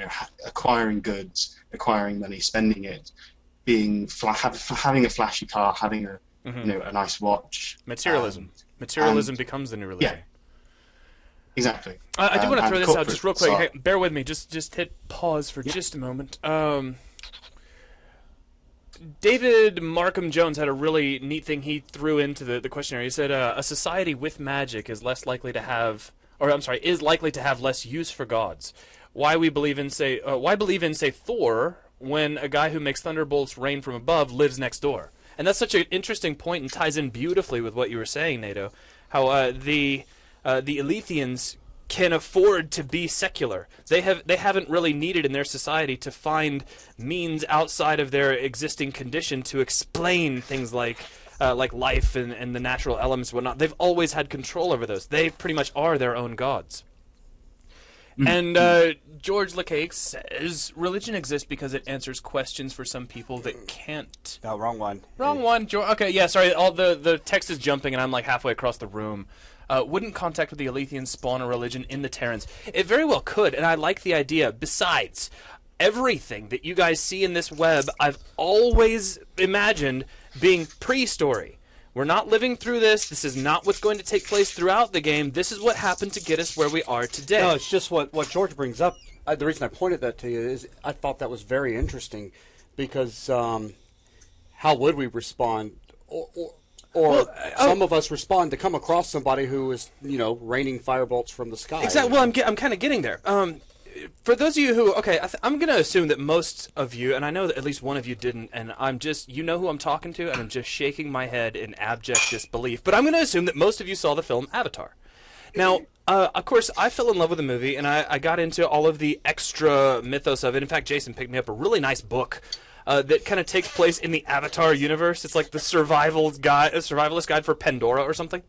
acquiring goods, acquiring money, spending it, having a flashy car, having a a nice watch. Materialism. Materialism becomes the new religion. Yeah, exactly. I do want to throw this out just real quick. So, hey, bear with me. Just hit pause for just a moment. David Markham Jones had a really neat thing he threw into the questionnaire. He said a society with magic is likely to have less use for gods. Why believe in say Thor when a guy who makes thunderbolts rain from above lives next door? And that's such an interesting point and ties in beautifully with what you were saying, NATO. How the Elethians can afford to be secular. They haven't really needed in their society to find means outside of their existing condition to explain things like life and the natural elements and whatnot. They've always had control over those. They pretty much are their own gods. And George LeCaque says religion exists because it answers questions for some people that can't. No, wrong one. Wrong one, George. Okay, yeah, sorry. All the text is jumping, and I'm like halfway across the room. Wouldn't contact with the Alethians spawn a religion in the Terrans? It very well could, and I like the idea. Besides, everything that you guys see in this web, I've always imagined being pre-story. We're not living through this. This is not what's going to take place throughout the game. This is what happened to get us where we are today. No, it's just what George brings up. The reason I pointed that to you is I thought that was very interesting because how would we respond? Or some of us respond to come across somebody who is, raining firebolts from the sky. Exactly. Well, I'm kind of getting there. For those of you who, I'm going to assume that most of you, and I know that at least one of you didn't, and I'm just, you know who I'm talking to, and I'm just shaking my head in abject disbelief, but I'm going to assume that most of you saw the film Avatar. Now, of course, I fell in love with the movie, and I got into all of the extra mythos of it. In fact, Jason picked me up a really nice book that kind of takes place in the Avatar universe. It's like the survivalist guide for Pandora or something.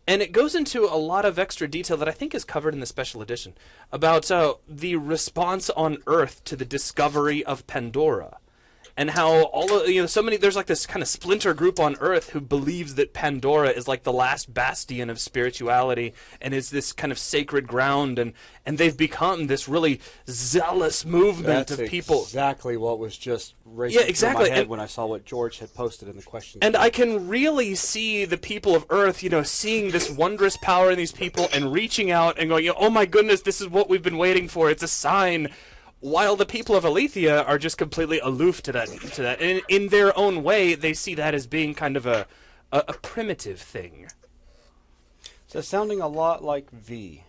And it goes into a lot of extra detail that I think is covered in the special edition about the response on Earth to the discovery of Pandora. And how there's like this kind of splinter group on Earth who believes that Pandora is like the last bastion of spirituality and is this kind of sacred ground, and they've become this really zealous movement of people. Exactly what was just racing through my head when I saw what George had posted in the question. And I can really see the people of Earth, seeing this wondrous power in these people and reaching out and going, oh my goodness, this is what we've been waiting for. It's a sign. While the people of Alethea are just completely aloof to that. And in their own way, they see that as being kind of a primitive thing. So it's sounding a lot like V.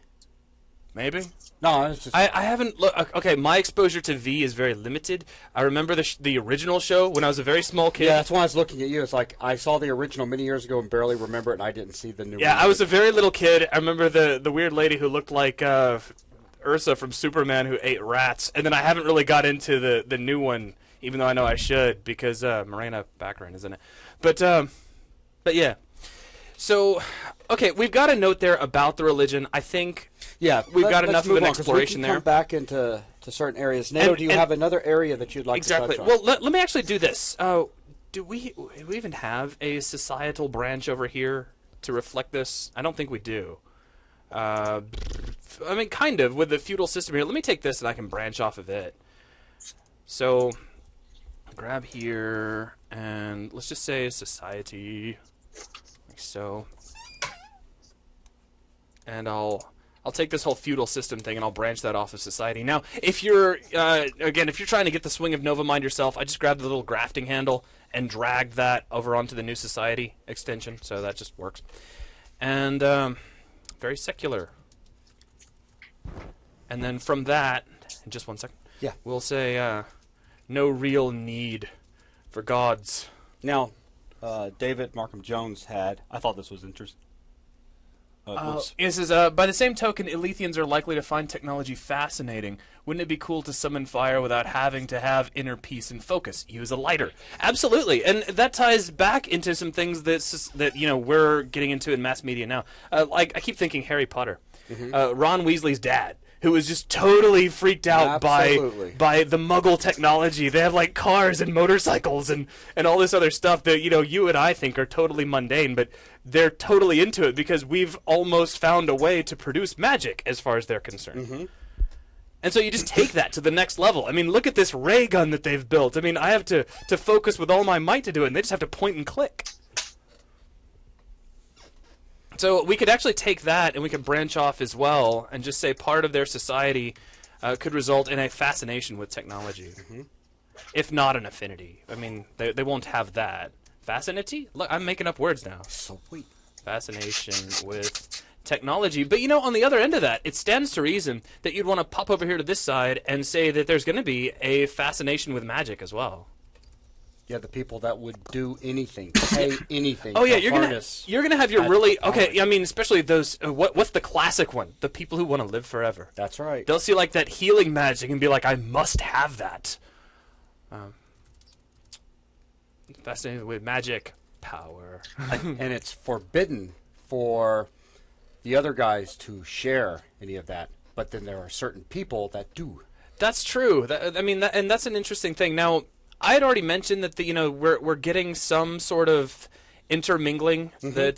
Maybe? No, it's just... I haven't... Okay, my exposure to V is very limited. I remember the original show when I was a very small kid. Yeah, that's why I was looking at you. It's like, I saw the original many years ago and barely remember it, and I didn't see the new one. Yeah, I was a very little kid. I remember the weird lady who looked like... Ursa from Superman who ate rats, and then I haven't really got into the new one, even though I know I should because Morena Baccarin is in it. But yeah. So, okay, we've got a note there about the religion. I think we've got enough of an exploration there. Come back into certain areas. Nato, do you have another area that you'd like to touch on? Well, let me actually do this. Do we even have a societal branch over here to reflect this? I don't think we do. I mean, kind of, with the feudal system here. Let me take this and I can branch off of it. So, grab here, and let's just say society, like so. And I'll take this whole feudal system thing and I'll branch that off of society. Now, if you're, again, if you're trying to get the swing of Novamind yourself, I just grabbed the little grafting handle and dragged that over onto the new society extension, so that just works. And, very secular. And then from that, in just 1 second, we'll say no real need for gods. Now, David Markham Jones I thought this was interesting. It says, by the same token, Alethians are likely to find technology fascinating. Wouldn't it be cool to summon fire without having to have inner peace and focus? Use a lighter. Absolutely, and that ties back into some things that we're getting into in mass media now. Like I keep thinking Harry Potter, Ron Weasley's dad, who was just totally freaked out by the Muggle technology. They have like cars and motorcycles and all this other stuff that you and I think are totally mundane, but they're totally into it because we've almost found a way to produce magic as far as they're concerned. And so you just take that to the next level. I mean, look at this ray gun that they've built. I mean, I have to focus with all my might to do it, and they just have to point and click. So we could actually take that and we can branch off as well and just say part of their society could result in a fascination with technology. If not an affinity. I mean, they won't have that. Fascinity? Look, I'm making up words now. Sweet. Fascination with technology. But on the other end of that, it stands to reason that you'd want to pop over here to this side and say that there's going to be a fascination with magic as well. Yeah, the people that would do anything, pay anything. Oh yeah, to harness you're gonna have your that really technology. I mean, especially those. What's the classic one? The people who want to live forever. That's right. They'll see like that healing magic and be like, I must have that. Fascinating with magic power. And it's forbidden for the other guys to share any of that. But then there are certain people that do. That's true. And that's an interesting thing. Now, I had already mentioned that we're getting some sort of intermingling, that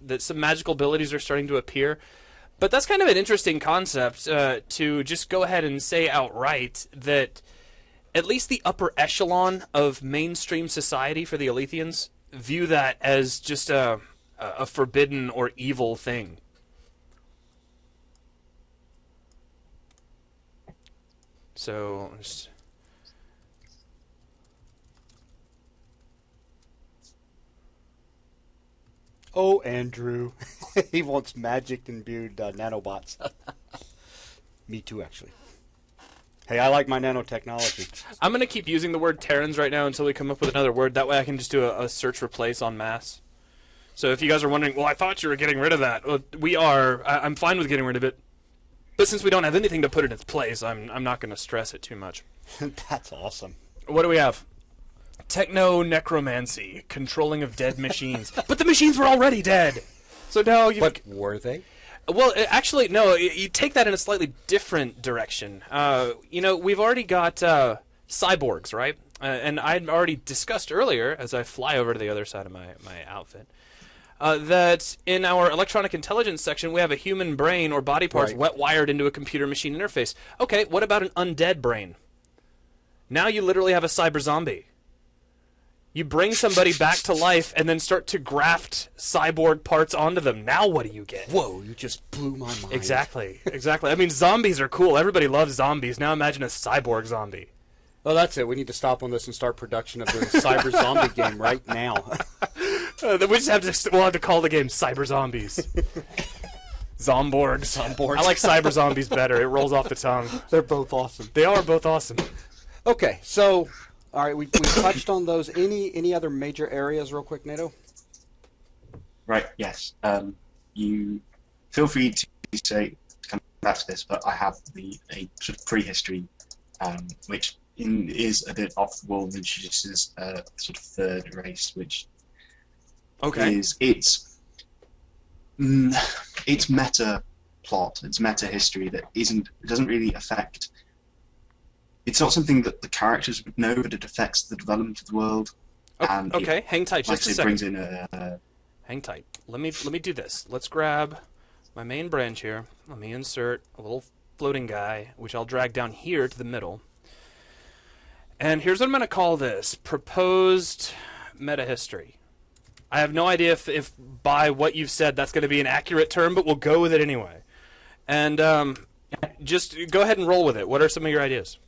that some magical abilities are starting to appear. But that's kind of an interesting concept to just go ahead and say outright that at least the upper echelon of mainstream society for the Alethians view that as just a forbidden or evil thing. So, Oh, Andrew. He wants magic-imbued nanobots. Me too, actually. Hey, I like my nanotechnology. I'm going to keep using the word Terrans right now until we come up with another word. That way I can just do a search replace en masse. So if you guys are wondering, well, I thought you were getting rid of that. Well, we are. I'm fine with getting rid of it. But since we don't have anything to put in its place, I'm not going to stress it too much. That's awesome. What do we have? Techno-necromancy, controlling of dead machines. But the machines were already dead! So now you... But were they? Well, actually, no, you take that in a slightly different direction. We've already got cyborgs, right? And I'd already discussed earlier, as I fly over to the other side of my outfit, that in our electronic intelligence section, we have a human brain or body parts Right. wet-wired into a computer-machine interface. Okay, what about an undead brain? Now you literally have a cyber zombie. You bring somebody back to life and then start to graft cyborg parts onto them. Now what do you get? Whoa, you just blew my mind. Exactly. I mean, zombies are cool. Everybody loves zombies. Now imagine a cyborg zombie. Well, that's it. We need to stop on this and start production of the cyber zombie game right now. We'll have to call the game Cyber Zombies. Zomborgs. Zomborgs. I like Cyber Zombies better. It rolls off the tongue. They're both awesome. They are both awesome. Okay, so, all right, we touched on those. Any other major areas real quick, Nato? Right, yes. You feel free to say, to come back to this, but I have a sort of prehistory, which is a bit off the wall and introduces a sort of third race, which is its meta plot, its meta history that doesn't really affect. It's not something that the characters would know, but it affects the development of the world. And Okay, hang tight just a second. brings in a Hang tight. Let me do this. Let's grab my main branch here. Let me insert a little floating guy, which I'll drag down here to the middle. And here's what I'm going to call this: proposed meta history. I have no idea if by what you've said that's going to be an accurate term, but we'll go with it anyway. And just go ahead and roll with it. What are some of your ideas?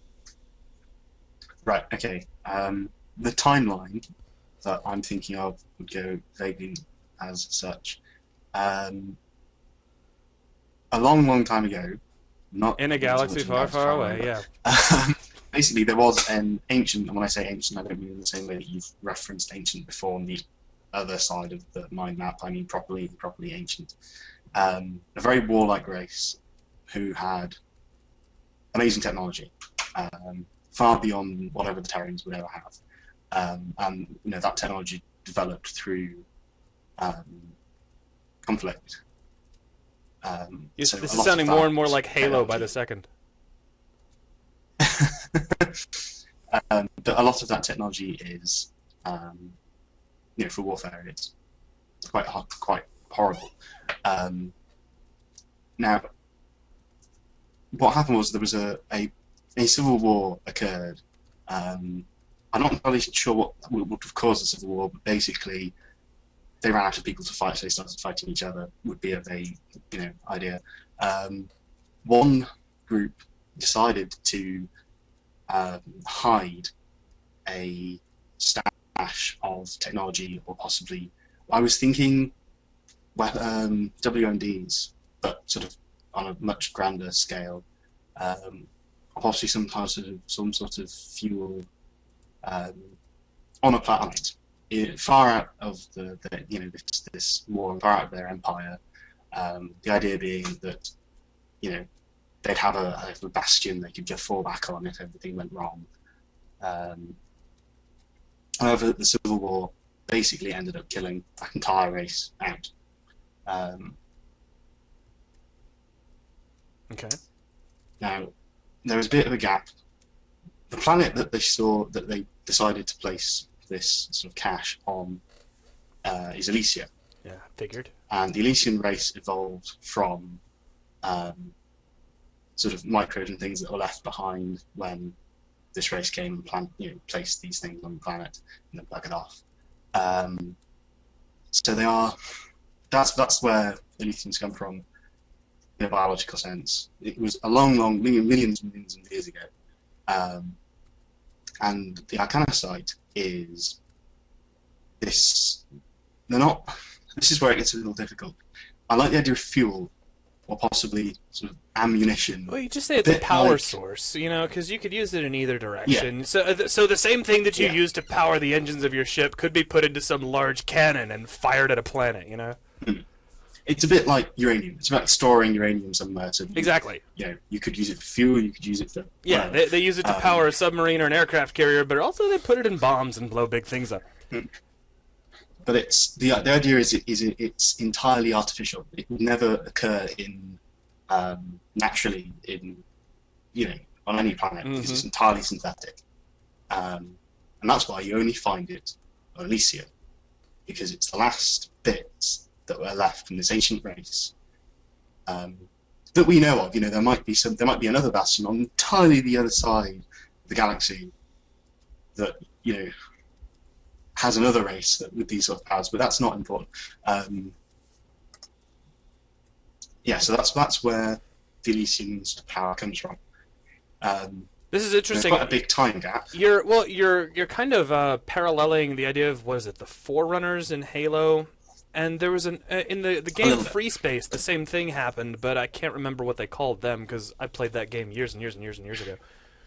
Right, okay. The timeline that I'm thinking of would go vaguely as such. A long, long time ago, not In a galaxy far, far away, yeah. Basically, there was an ancient, and when I say ancient, I don't mean in the same way that you've referenced ancient before on the other side of the mind map. I mean properly ancient. A very warlike race who had amazing technology. Far beyond whatever the Terrans would ever have, and that technology developed through conflict. This is sounding more and more like Halo by the second. But a lot of that technology is, for warfare, it's quite horrible. Now, what happened was there was a civil war occurred. I'm not entirely sure what would have caused the civil war, but basically they ran out of people to fight, so they started fighting each other. Would be a vague, idea. One group decided to hide a stash of technology, or possibly, I was thinking, WMDs, but sort of on a much grander scale. Possibly some sort of fuel on a planet, far out of this war, far out of their empire. The idea being that they'd have a bastion they could just fall back on if everything went wrong. However, the Civil War basically ended up killing that entire race out. Okay. Now, there was a bit of a gap. The planet that they decided to place this sort of cache on is Elysia. Yeah, figured. And the Elysian race evolved from sort of microbes and things that were left behind when this race came and placed these things on the planet and then buggered off. So they are. That's where Elysians come from in a biological sense. It was a long, millions and millions of years ago. And the Arcana site is this. They're not. This is where it gets a little difficult. I like the idea of fuel, or possibly sort of ammunition. Well, you just say it's a power source, because you could use it in either direction. Yeah. So the same thing that you use to power the engines of your ship could be put into some large cannon and fired at a planet, It's a bit like uranium. It's about storing uranium somewhere. Exactly. You could use it for fuel. You could use it for. Yeah, they use it to power a submarine or an aircraft carrier, but also they put it in bombs and blow big things up. But it's the idea is it's entirely artificial. It would never occur in naturally on any planet because it's entirely synthetic, and that's why you only find it on Elysia, because it's the last bits that were left from this ancient race that we know of. There might be another bastion on entirely the other side of the galaxy that has another race with these sort of powers, but that's not important. So that's where the Elysian's power comes from. This is interesting. There's quite a big time gap. You're kind of paralleling the idea of the Forerunners in Halo, and there was in the game Free Space the same thing happened, but I can't remember what they called them because I played that game years and years and years and years ago.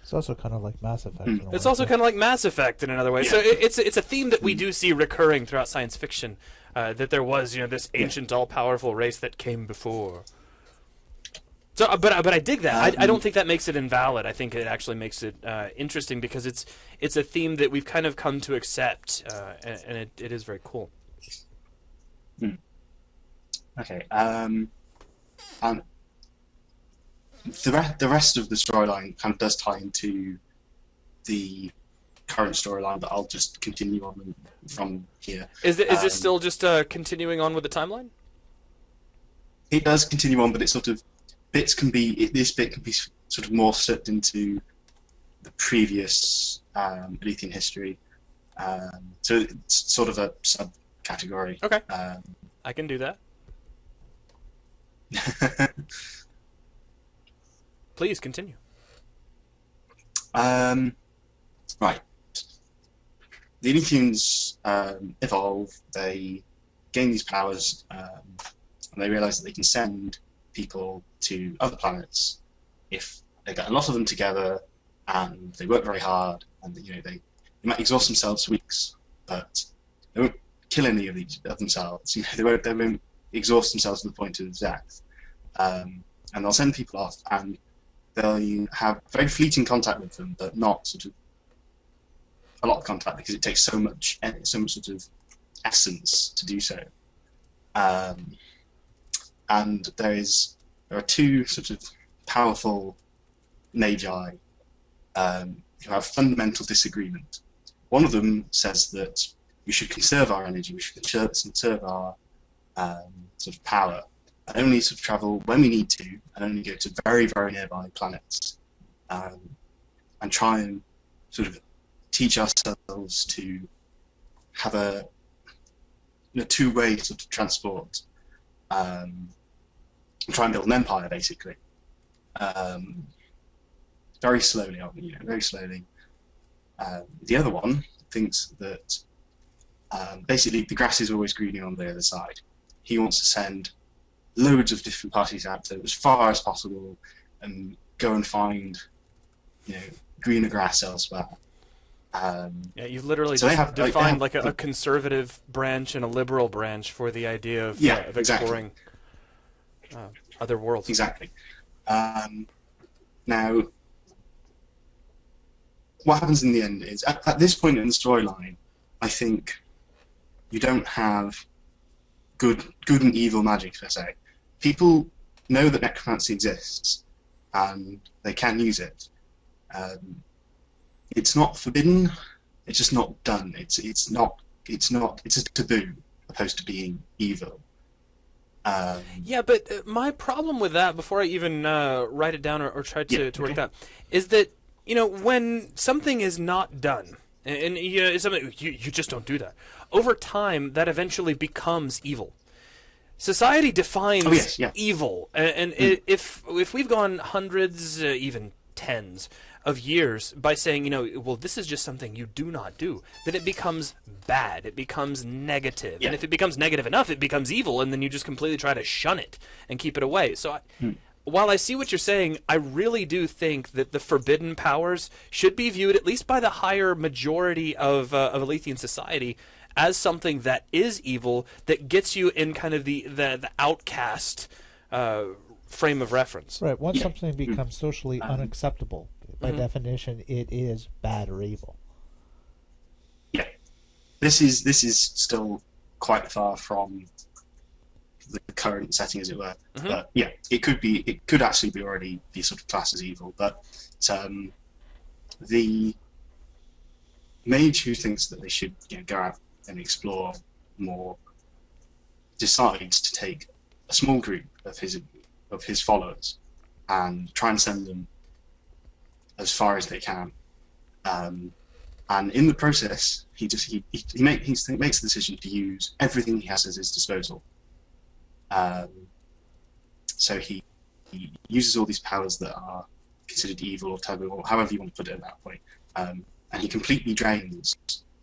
It's also kind of like Mass Effect. It's also kind of like Mass Effect in another way. Yeah. So it's a theme that we do see recurring throughout science fiction, that there was this ancient all-powerful race that came before. So, but I dig that. I don't think that makes it invalid. I think it actually makes it interesting because it's a theme that we've kind of come to accept, and it is very cool. Okay. The rest of the storyline kind of does tie into the current storyline, but I'll just continue on from here. Is this still just continuing on with the timeline? It does continue on, but it's sort of this bit can be sort of more slipped into the previous Elysian history. So it's sort of a subcategory. Okay. I can do that. Please continue. Right. The Elysians evolve. They gain these powers, and they realise that they can send people to other planets if they get a lot of them together and they work very hard. And they might exhaust themselves for weeks, but they won't kill any of themselves. They won't exhaust themselves to the point of death. And they'll send people off and they'll have very fleeting contact with them, but not sort of a lot of contact because it takes so much sort of essence to do so. And there are two sort of powerful magi who have fundamental disagreement. One of them says that we should conserve our energy, we should conserve our sort of power, and only sort of travel when we need to, and only go to very, very nearby planets, and try and sort of teach ourselves to have a two-way sort of transport, and try and build an empire, basically. Very slowly, very slowly. The other one thinks that basically the grass is always greener on the other side. He wants to send loads of different parties out there as far as possible and go and find greener grass elsewhere. Yeah, you've literally So they just have- they defined have- like a conservative branch and a liberal branch for the idea of, Yeah, of exactly. exploring other worlds. Exactly. Now, what happens in the end is, at this point in the storyline, I think you don't have good and evil magic, per se. People know that necromancy exists, and they can use it. It's not forbidden. It's just not done. It's a taboo, opposed to being evil. Yeah, but my problem with that, before I even write it down or try to work it out, is that, you know, when something is not done, and you know, it's something, you just don't do that, over time, that eventually becomes evil. Society defines evil, and if we've gone hundreds, even tens of years by saying, you know, well, this is just something you do not do, then it becomes bad, it becomes negative, and if it becomes negative enough, it becomes evil, and then you just completely try to shun it and keep it away. So while I see what you're saying, I really do think that the forbidden powers should be viewed, at least by the higher majority of Alethian society, as something that is evil, that gets you in kind of the outcast frame of reference. Right. Once something becomes socially unacceptable, by definition, it is bad or evil. Yeah, this is still quite far from the current setting, as it were. But yeah, it could actually be already be sort of classed as evil. But the mage who thinks that they should, you know, go out and explore more decides to take a small group of his followers and try and send them as far as they can, and in the process, he makes the decision to use everything he has at his disposal. So he uses all these powers that are considered evil or taboo, or however you want to put it at that point, and he completely drains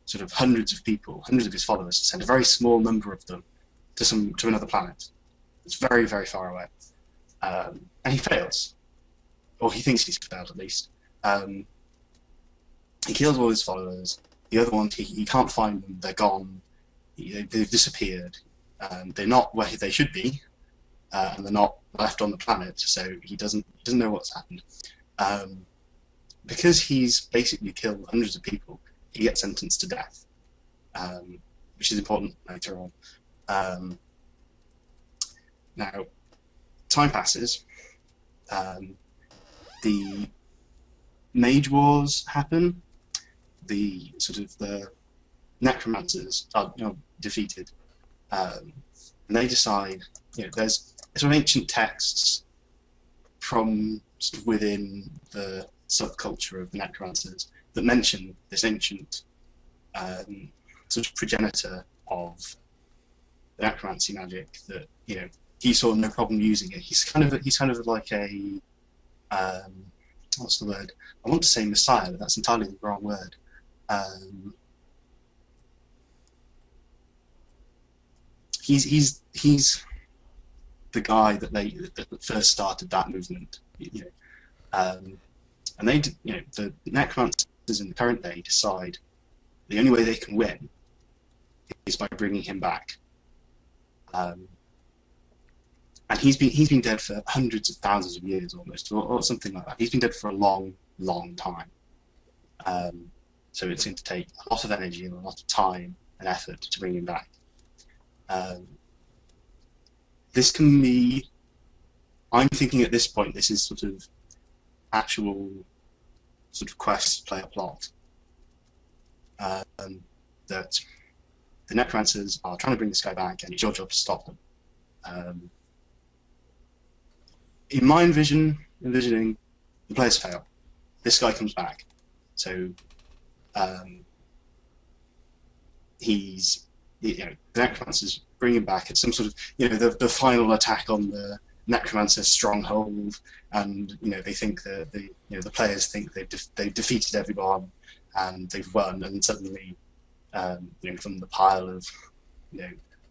sort of hundreds of people, hundreds of his followers, to send a very small number of them to another planet. It's very, very far away, and he fails, or he thinks he's failed at least. He kills all his followers. The other ones, he can't find them. They're gone. They've disappeared. They're not where they should be, and they're not left on the planet. So he doesn't know what's happened. Because he's basically killed hundreds of people, he gets sentenced to death, which is important later on. Now, time passes. The Mage Wars happen. The necromancers are defeated, and they decide. There's some ancient texts from sort of within the subculture of the necromancers that mention this ancient sort of progenitor of the necromancy magic that he saw no problem using it. He's kind of like a what's the word? I want to say messiah, but that's entirely the wrong word. He's the guy that first started that movement, and the necromancers in the current day decide the only way they can win is by bringing him back. And he's been dead for hundreds of thousands of years almost, or something like that. He's been dead for a long, long time. So it's going to take a lot of energy and a lot of time and effort to bring him back. This can be, I'm thinking at this point, this is sort of actual sort of quest play a plot. That the necromancers are trying to bring this guy back, and it's your job to stop them. In my envisioning, the players fail. This guy comes back, so the necromancers bring him back. It's some sort of the final attack on the necromancer stronghold, and they think that the players think they've defeated everyone and they've won, and suddenly from the pile of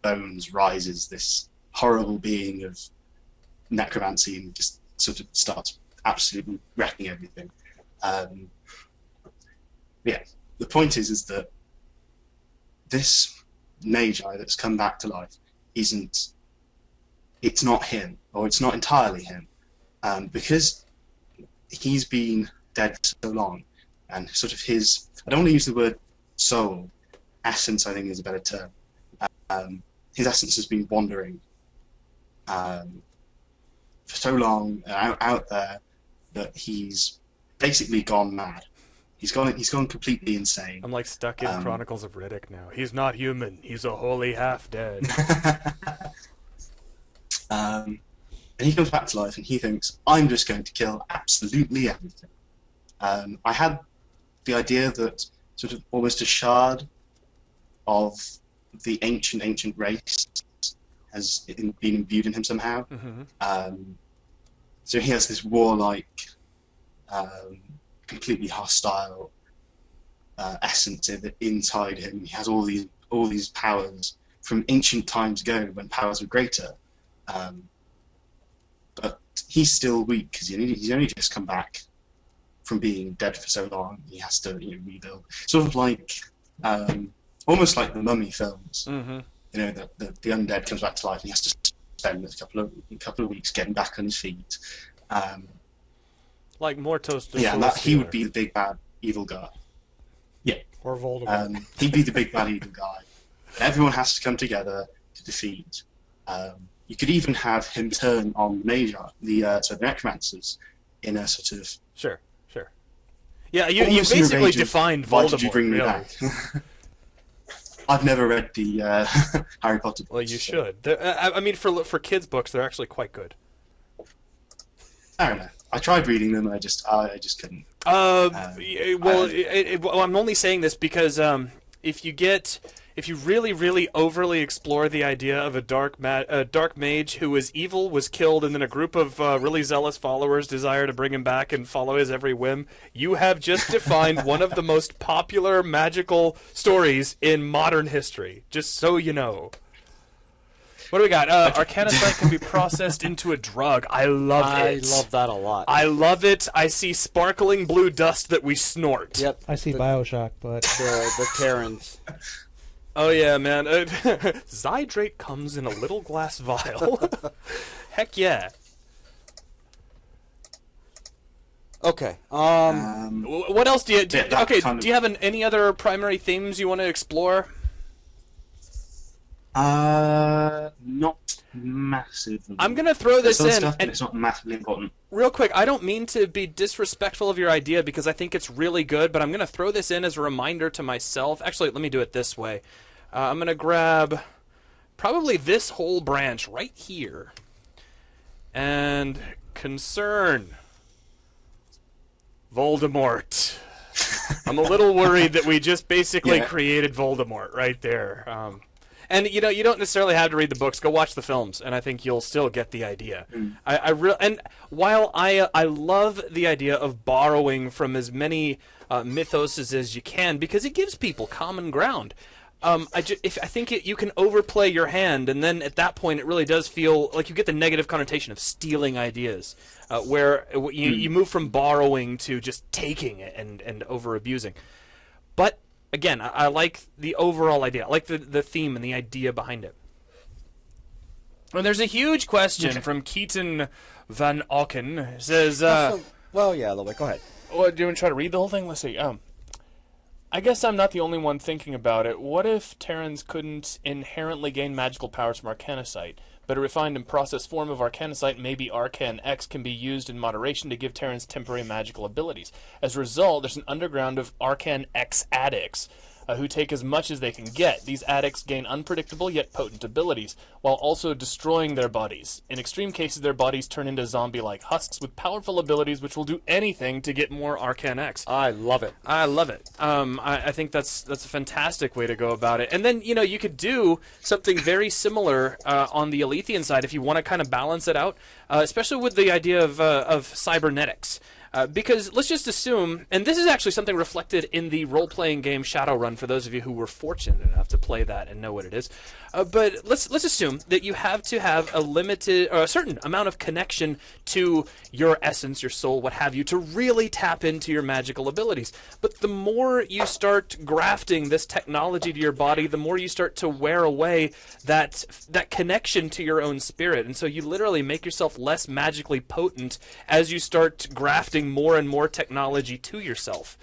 bones rises this horrible being of necromancy and just sort of starts absolutely wrecking everything. the point is that this Magi that's come back to life it's not him, or it's not entirely him, because he's been dead so long, and sort of his, I don't want to use the word soul, essence I think is a better term. His essence has been wandering for so long out there that he's basically gone mad. He's gone completely insane. I'm like stuck in Chronicles of Riddick now. He's not human. He's a wholly half dead. And he comes back to life and he thinks, I'm just going to kill absolutely everything. I had the idea that sort of almost a shard of the ancient race has been imbued in him somehow. So he has this warlike, completely hostile essence inside him. He has all these powers from ancient times ago when powers were greater. But he's still weak because he's only just come back from being dead for so long. He has to rebuild, sort of like almost like the Mummy films. The undead comes back to life and he has to spend a couple of weeks getting back on his feet. Like Mortos. He would be the big bad evil guy. Yeah, or Voldemort. He'd be the big bad evil guy. Everyone has to come together to defeat. You could even have him turn on the necromancers in a sort of sure. Yeah, you basically defined Voldemort. Why did you bring me back? I've never read the Harry Potter books. Well, you should. I mean, for kids' books, they're actually quite good. I don't know. I tried reading them, and I just couldn't. I'm only saying this because if you really, really overly explore the idea of a dark mage who is evil, was killed, and then a group of really zealous followers desire to bring him back and follow his every whim, you have just defined one of the most popular magical stories in modern history. Just so you know. What do we got? Arcanocite can be processed into a drug. I love it. I love that a lot. I love it. I see sparkling blue dust that we snort. Yep. I see Bioshock, but the Terrans. Oh yeah, man. Zydrate comes in a little glass vial. Heck yeah. Okay. What else do you? Do you have any other primary themes you want to explore? Not massively. I'm gonna throw this in, and it's not massively important. Real quick, I don't mean to be disrespectful of your idea because I think it's really good, but I'm gonna throw this in as a reminder to myself. Actually, let me do it this way. I'm gonna grab probably this whole branch right here, and concern Voldemort. I'm a little worried that we just basically created Voldemort right there. And you don't necessarily have to read the books. Go watch the films, and I think you'll still get the idea. And while I love the idea of borrowing from as many mythoses as you can, because it gives people common ground. I think you can overplay your hand, and then at that point it really does feel like you get the negative connotation of stealing ideas, where you move from borrowing to just taking it and over abusing. But again, I like the overall idea. I like the theme and the idea behind it. And there's a huge question from Keaton Van Auken. It says, well, yeah, a little bit. Go ahead. Well, do you want to try to read the whole thing? Let's see. I guess I'm not the only one thinking about it. What if Terrans couldn't inherently gain magical powers from Arcanocite, but a refined and processed form of Arcanocite, maybe Arcan X, can be used in moderation to give Terrans temporary magical abilities? As a result, there's an underground of Arcan X addicts who take as much as they can get. These addicts gain unpredictable yet potent abilities, while also destroying their bodies. In extreme cases, their bodies turn into zombie-like husks with powerful abilities which will do anything to get more Arcan X. I love it. I love it. I think that's a fantastic way to go about it. And then, you could do something very similar on the Alethian side if you want to kind of balance it out, especially with the idea of cybernetics. Because let's just assume, and this is actually something reflected in the role-playing game Shadowrun for those of you who were fortunate enough to play that and know what it is. But let's assume that you have to have a limited, or a certain amount of connection to your essence, your soul, what have you, to really tap into your magical abilities. But the more you start grafting this technology to your body, the more you start to wear away that connection to your own spirit. And so you literally make yourself less magically potent as you start grafting more and more technology to yourself.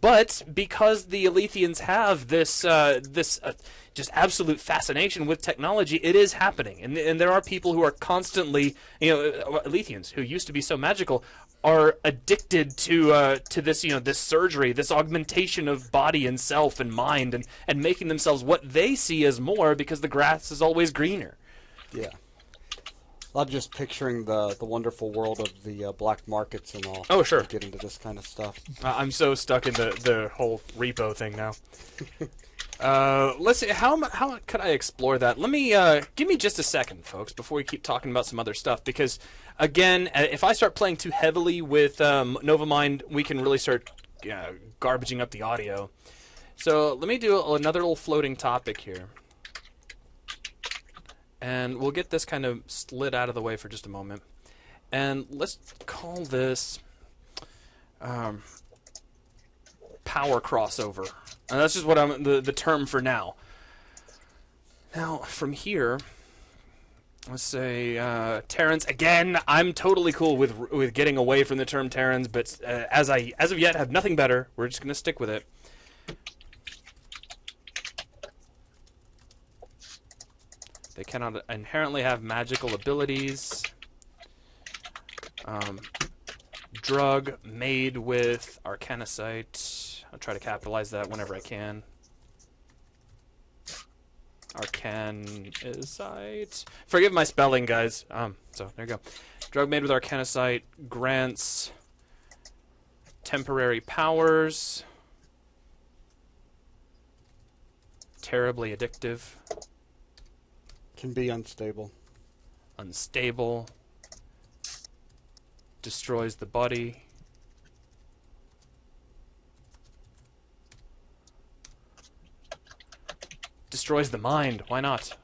But because the Alethians have this just absolute fascination with technology, it is happening, and there are people who are constantly, Alethians who used to be so magical are addicted to this, this surgery, this augmentation of body and self and mind, and making themselves what they see as more because the grass is always greener. Yeah. I'm just picturing the wonderful world of the black markets and all. Oh, sure. Get into this kind of stuff. I'm so stuck in the whole repo thing now. Let's see. How could I explore that? Let me give me just a second, folks, before we keep talking about some other stuff. Because again, if I start playing too heavily with Novamind, we can really start garbaging up the audio. So let me do another little floating topic here. And we'll get this kind of slid out of the way for just a moment. And let's call this power crossover. And that's just what I'm the term for now. Now, from here, let's say Terrans. Again, I'm totally cool with getting away from the term Terrans, but as of yet have nothing better, we're just going to stick with it. They cannot inherently have magical abilities. Drug made with arcanicite. I'll try to capitalize that whenever I can. Arcanicite. Forgive my spelling, guys. So there you go. Drug made with arcanicite grants temporary powers. Terribly addictive. Can be unstable. Unstable. Destroys the body. Destroys the mind. Why not?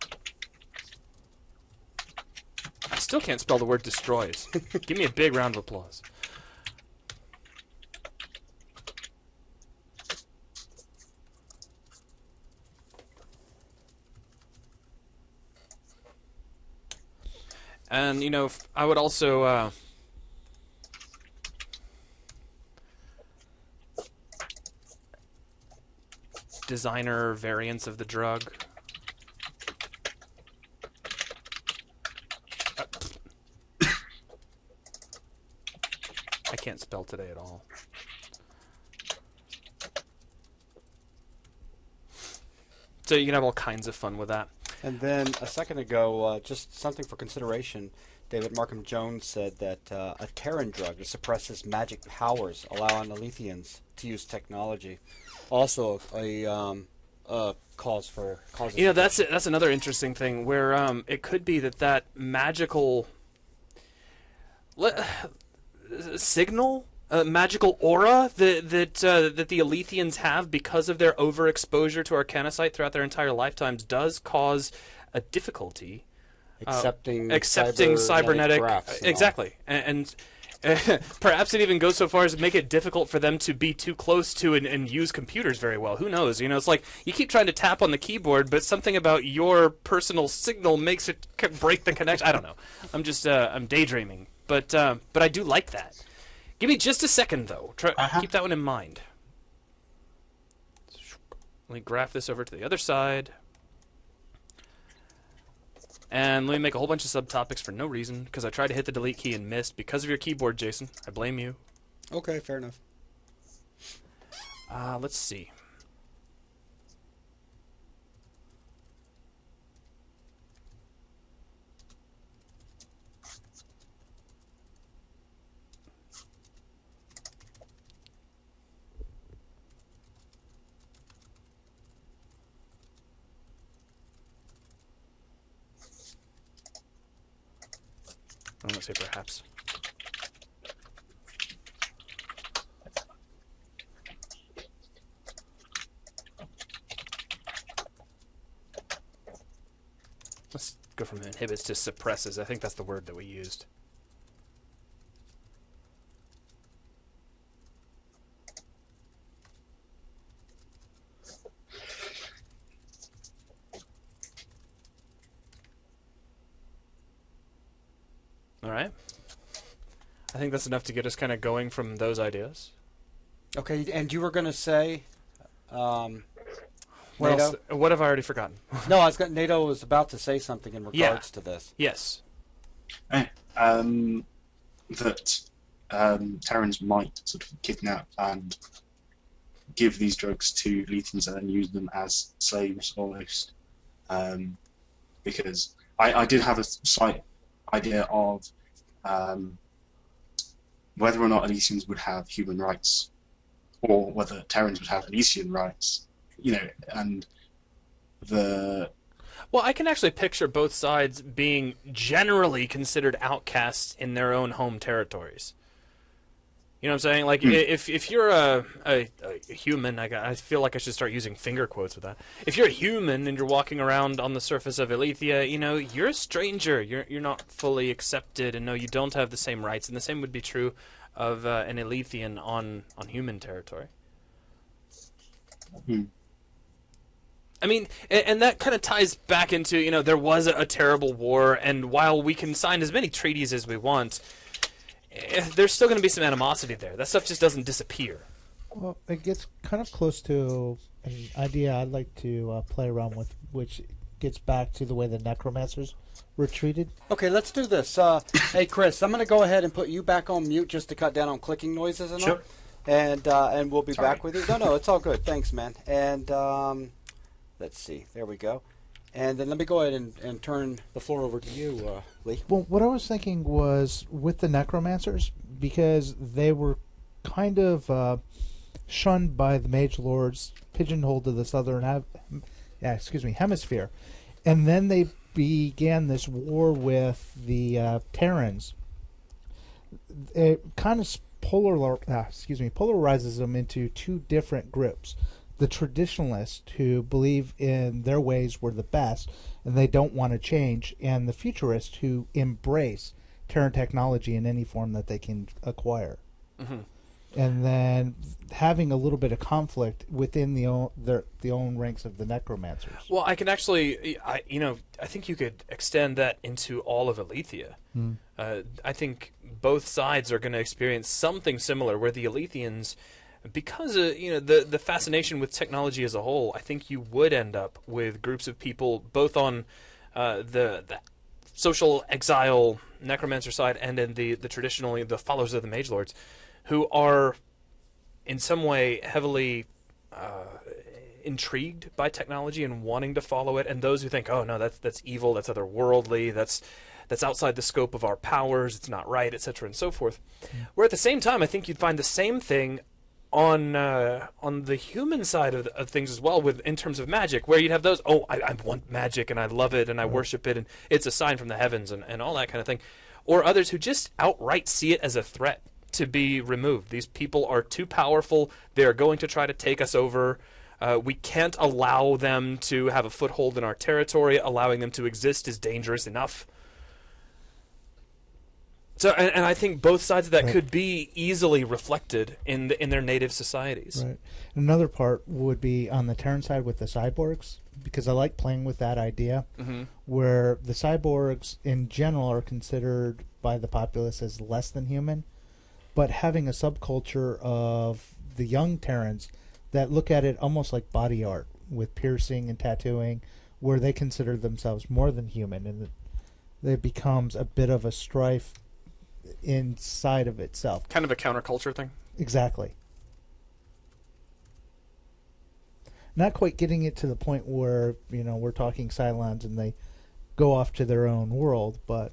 I still can't spell the word destroys. Give me a big round of applause. And, I would also, designer variants of the drug. I can't spell today at all. So you can have all kinds of fun with that. And then a second ago, just something for consideration, David Markham Jones said that a Terran drug that suppresses magic powers allowing Alethians to use technology. Also a cause for causes. That's another interesting thing where it could be that magical signal, magical aura that the Alethians have because of their overexposure to arcanicite throughout their entire lifetimes does cause a difficulty accepting cybernetic graphs exactly, and perhaps it even goes so far as to make it difficult for them to be too close to and use computers very well. Who knows? It's like you keep trying to tap on the keyboard, but something about your personal signal makes it break the connection. I don't know. I'm just I'm daydreaming, but I do like that. Give me just a second, though. Keep that one in mind. Let me graph this over to the other side. And let me make a whole bunch of subtopics for no reason, because I tried to hit the delete key and missed because of your keyboard, Jason. I blame you. Okay, fair enough. Let's see. I'm going to say perhaps. go from inhibits to suppresses. I think that's the word that we used. All right. I think that's enough to get us kind of going from those ideas. Okay, and you were going to say, What NATO? else? What have I already forgotten? No, NATO was about to say something in regards to this. Yes. That Terrans might sort of kidnap and give these drugs to Letheans and then use them as slaves almost. Because I did have a slight idea of whether or not Elysians would have human rights, or whether Terrans would have Elysian rights, and the... Well, I can actually picture both sides being generally considered outcasts in their own home territories. You know what I'm saying? Like, if you're a human, I feel like I should start using finger quotes with that. If you're a human and you're walking around on the surface of Elythia, you're a stranger. You're not fully accepted, and no, you don't have the same rights. And the same would be true of an Elythian on human territory. I mean, and that kind of ties back into, there was a terrible war, and while we can sign as many treaties as we want, there's still going to be some animosity there. That stuff just doesn't disappear. Well, it gets kind of close to an idea I'd like to play around with, which gets back to the way the necromancers were treated. Okay, let's do this. Hey, Chris, I'm going to go ahead and put you back on mute just to cut down on clicking noises and all. And we'll be back with you. No, it's all good. Thanks, man. And let's see. There we go. And then let me go ahead and turn the floor over to you, Lee. Well, what I was thinking was with the necromancers, because they were kind of shunned by the mage lords, pigeonholed to the southern hemisphere, and then they began this war with the Terrans. It kind of polarizes them into two different groups. The traditionalists who believe in their ways were the best and they don't want to change, and the futurists who embrace Terran technology in any form that they can acquire. Mm-hmm. And then having a little bit of conflict within the own ranks of the necromancers. Well, I can actually, I think you could extend that into all of Elythia. I think both sides are going to experience something similar, where the Elythians, because the fascination with technology as a whole, I think you would end up with groups of people both on the social exile necromancer side and in the traditionally the followers of the mage lords, who are in some way heavily intrigued by technology and wanting to follow it, and those who think, oh no, that's evil, that's otherworldly, that's outside the scope of our powers, it's not right, etc. and so forth. Where at the same time, I think you'd find the same thing on the human side of things as well, in terms of magic, where you'd have those, I want magic and I love it and I worship it and it's a sign from the heavens and all that kind of thing, or others who just outright see it as a threat to be removed. These people are too powerful. They're going to try to take us over. We can't allow them to have a foothold in our territory. Allowing them to exist is dangerous enough. So, and I think both sides of that could be easily reflected in their native societies. Right. Another part would be on the Terran side with the cyborgs, because I like playing with that idea, where the cyborgs in general are considered by the populace as less than human, but having a subculture of the young Terrans that look at it almost like body art, with piercing and tattooing, where they consider themselves more than human, and it becomes a bit of a strife inside of itself. Kind of a counterculture thing? Exactly. Not quite getting it to the point where, we're talking Cylons and they go off to their own world, but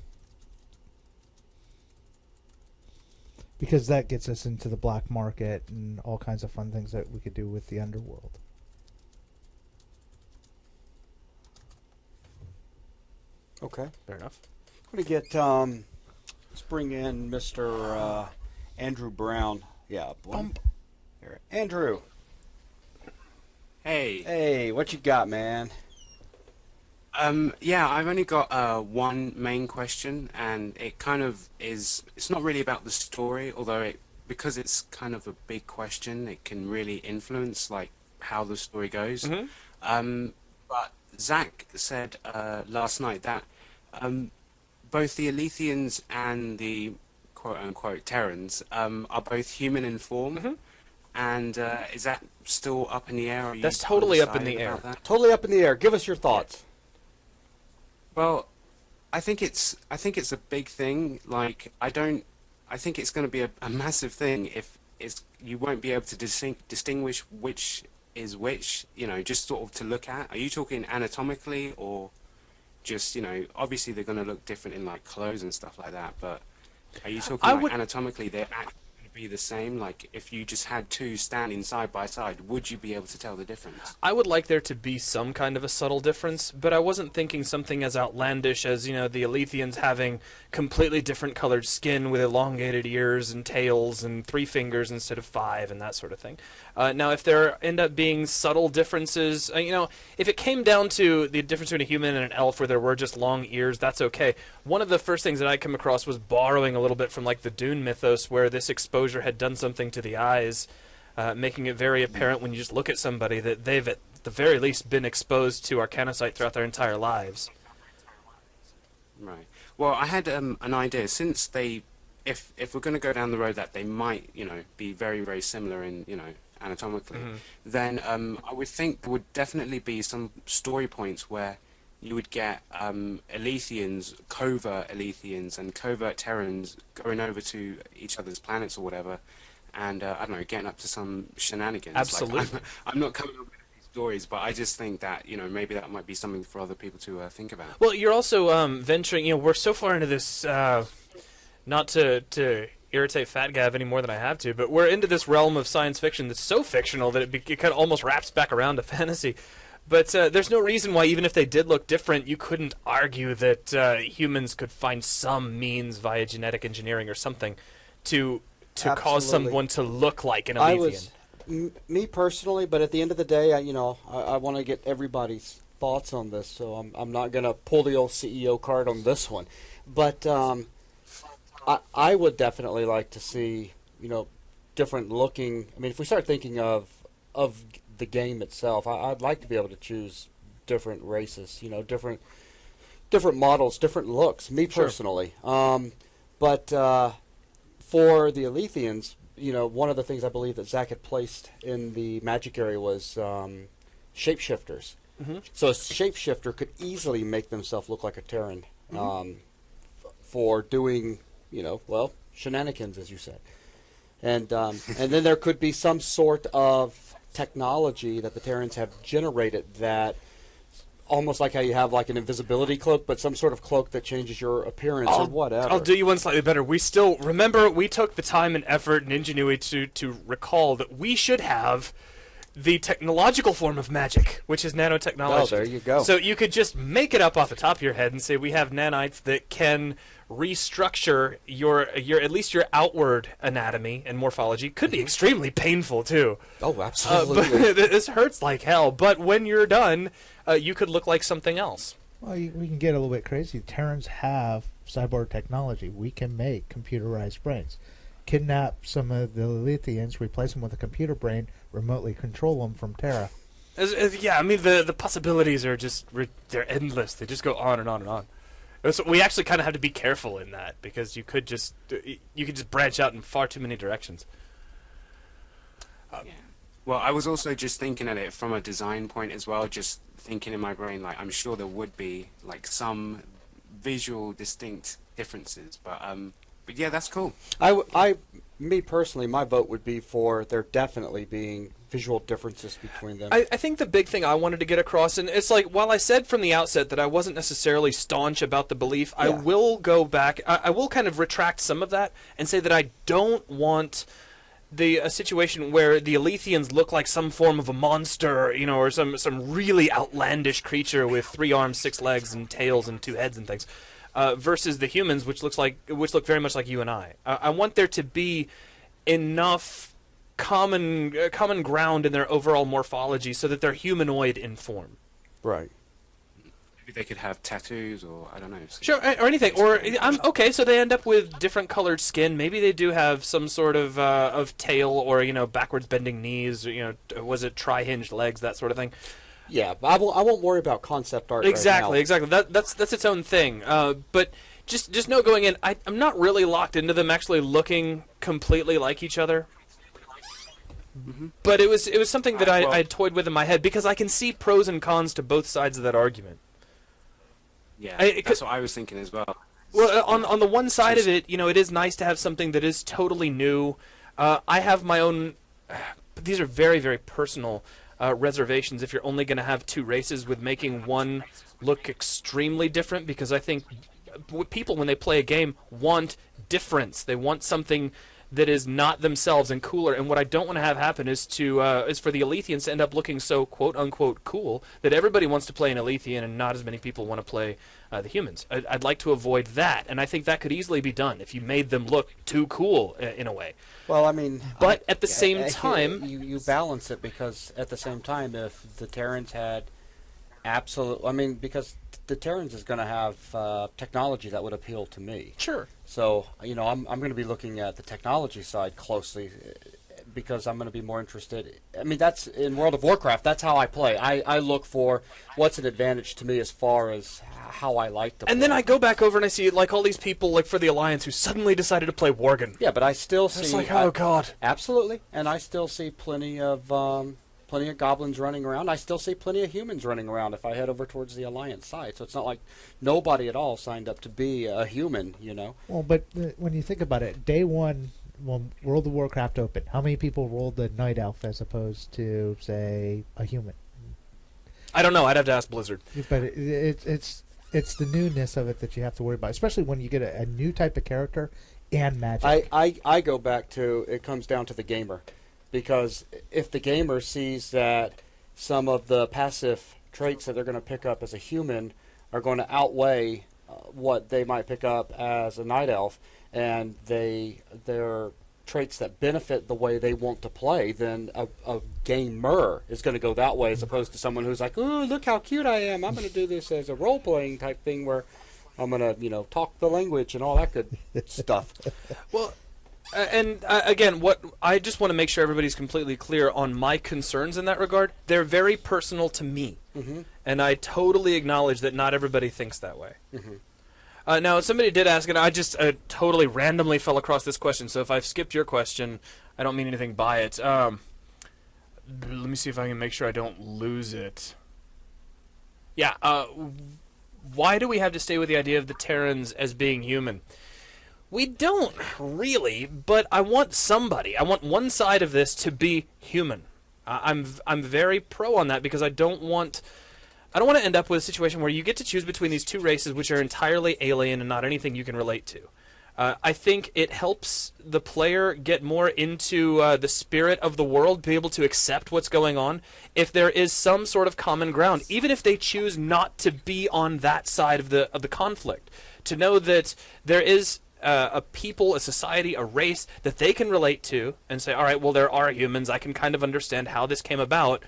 because that gets us into the black market and all kinds of fun things that we could do with the underworld. Okay. Fair enough. I'm going to get, let's bring in Mr. Andrew Brown. Yeah, here. Andrew. Hey. Hey, what you got, man? Yeah, I've only got one main question, and it kind of is. It's not really about the story, although because it's kind of a big question, it can really influence like how the story goes. But Zach said last night that both the Alethians and the quote-unquote Terrans are both human in form. And is that still up in the air? Or are you That's totally up in the undecided air. about that? Totally up in the air. Give us your thoughts. Well, I think it's a big thing. Like I think it's going to be a massive thing if you won't be able to distinguish which is which. You know, just sort of to look at. Are you talking anatomically or just obviously they're going to look different in like clothes and stuff like that. But are you talking like anatomically they're actually be the same? Like if you just had two standing side by side, would you be able to tell the difference? I would like there to be some kind of a subtle difference, but I wasn't thinking something as outlandish as, the Alethians having completely different colored skin with elongated ears and tails and 3 fingers instead of 5 and that sort of thing. Now, if there end up being subtle differences, if it came down to the difference between a human and an elf where there were just long ears, that's okay. One of the first things that I come across was borrowing a little bit from like the Dune mythos where this exposure had done something to the eyes, making it very apparent when you just look at somebody that they've at the very least been exposed to arcanosite throughout their entire lives. Right. Well, I had an idea. Since if we're going to go down the road that they might, be very, very similar in, anatomically, then I would think there would definitely be some story points where you would get Alethians, covert Alethians, and covert Terrans going over to each other's planets or whatever, and I don't know, getting up to some shenanigans. Absolutely. Like, I'm not coming up with these stories, but I just think that maybe that might be something for other people to think about. Well, you're also venturing. We're so far into this. Not to irritate Fat Gav any more than I have to, but we're into this realm of science fiction that's so fictional that it kind of almost wraps back around to fantasy. But there's no reason why, even if they did look different, you couldn't argue that humans could find some means via genetic engineering or something to cause someone to look like an Alethian. Me personally, but at the end of the day, I want to get everybody's thoughts on this, so I'm not going to pull the old CEO card on this one. But I would definitely like to see, different looking. I mean, if we start thinking of the game itself, I'd like to be able to choose different races, different models, different looks. Me personally, but for the Alethians, one of the things I believe that Zach had placed in the magic area was shapeshifters. So a shapeshifter could easily make themselves look like a Terran for doing, shenanigans, as you said, and then there could be some sort of technology that the Terrans have generated that almost like how you have like an invisibility cloak, but some sort of cloak that changes your appearance or whatever. I'll do you one slightly better. We still remember we took the time and effort and ingenuity to recall that we should have the technological form of magic, which is nanotechnology. Oh, there you go. So you could just make it up off the top of your head and say we have nanites that can restructure your at least your outward anatomy and morphology. Could be extremely painful too. Oh, absolutely. But this hurts like hell. But when you're done, you could look like something else. Well, we can get a little bit crazy. Terrans have cyborg technology. We can make computerized brains. Kidnap some of the Alethians, replace them with a computer brain, remotely control them from Terra. Yeah, I mean, the possibilities are just, they're endless. They just go on and on and on. So we actually kind of have to be careful in that, because you could just branch out in far too many directions. Yeah. Well, I was also just thinking at it from a design point as well, just thinking in my brain, like, I'm sure there would be, like, some visual distinct differences, but yeah, that's cool. Me personally, my vote would be for there definitely being visual differences between them. I think the big thing I wanted to get across, and it's like, while I said from the outset that I wasn't necessarily staunch about the belief, I will go back, I will kind of retract some of that and say that I don't want a situation where the Alethians look like some form of a monster, or some really outlandish creature with 3 arms, 6 legs, and tails, and 2 heads and things. Versus the humans, which look very much like you and I. I want there to be enough common ground in their overall morphology so that they're humanoid in form. Right. maybe they could have tattoos, or I don't know. Sure, or anything. Or okay, so they end up with different colored skin. Maybe they do have some sort of tail, or backwards bending knees. Or, was it tri-hinged legs, that sort of thing. Yeah, but I won't worry about concept art. Exactly, right now. exactly. That's its own thing. But just know going in, I'm not really locked into them actually looking completely like each other. But it was something that I toyed with in my head because I can see pros and cons to both sides of that argument. Yeah, that's what I was thinking as well. Well, on the one side of it, it is nice to have something that is totally new. I have my own. These are very, very personal reservations. If you're only going to have two races, with making one look extremely different, because I think people, when they play a game, want difference. They want something that is not themselves and cooler. And what I don't want to have happen is for the Alethians to end up looking so quote unquote cool that everybody wants to play an Alethian and not as many people want to play the humans. I'd like to avoid that, and I think that could easily be done if you made them look too cool in a way. Well, I mean, but at the same time, you balance it, because at the same time, if the Terrans had because the Terrans is going to have technology that would appeal to me. Sure. So, I'm going to be looking at the technology side closely, because I'm going to be more interested. I mean, that's in World of Warcraft. That's how I play. I look for what's an advantage to me as far as how I like to play. And then I go back over and I see all these people for the Alliance who suddenly decided to play Worgen. Yeah, but I still see. It's like, oh god. Absolutely, and I still see plenty of goblins running around. I still see plenty of humans running around if I head over towards the Alliance side. So it's not like nobody at all signed up to be a human, Well, but when you think about it, day one, when World of Warcraft opened, how many people rolled the Night Elf as opposed to, say, a human? I don't know. I'd have to ask Blizzard. But it's the newness of it that you have to worry about, especially when you get a new type of character and magic. I go back to, it comes down to the gamer. Because if the gamer sees that some of the passive traits that they're going to pick up as a human are going to outweigh what they might pick up as a night elf, and they're traits that benefit the way they want to play, then a gamer is going to go that way, as opposed to someone who's like, ooh, look how cute I am. I'm going to do this as a role-playing type thing where I'm going to, talk the language and all that good stuff. Well, again, what I just want to make sure everybody's completely clear on my concerns in that regard. They're very personal to me, and I totally acknowledge that not everybody thinks that way. Now, somebody did ask, and I just totally randomly fell across this question, so if I've skipped your question, I don't mean anything by it. Let me see if I can make sure I don't lose it. Yeah, why do we have to stay with the idea of the Terrans as being human? We don't really, but I want one side of this to be human. I'm very pro on that, because I don't want to end up with a situation where you get to choose between these two races which are entirely alien and not anything you can relate to. I think it helps the player get more into the spirit of the world, be able to accept what's going on, if there is some sort of common ground, even if they choose not to be on that side of the conflict. To know that there is a people, a society, a race that they can relate to and say, all right, well, there are humans. I can kind of understand how this came about,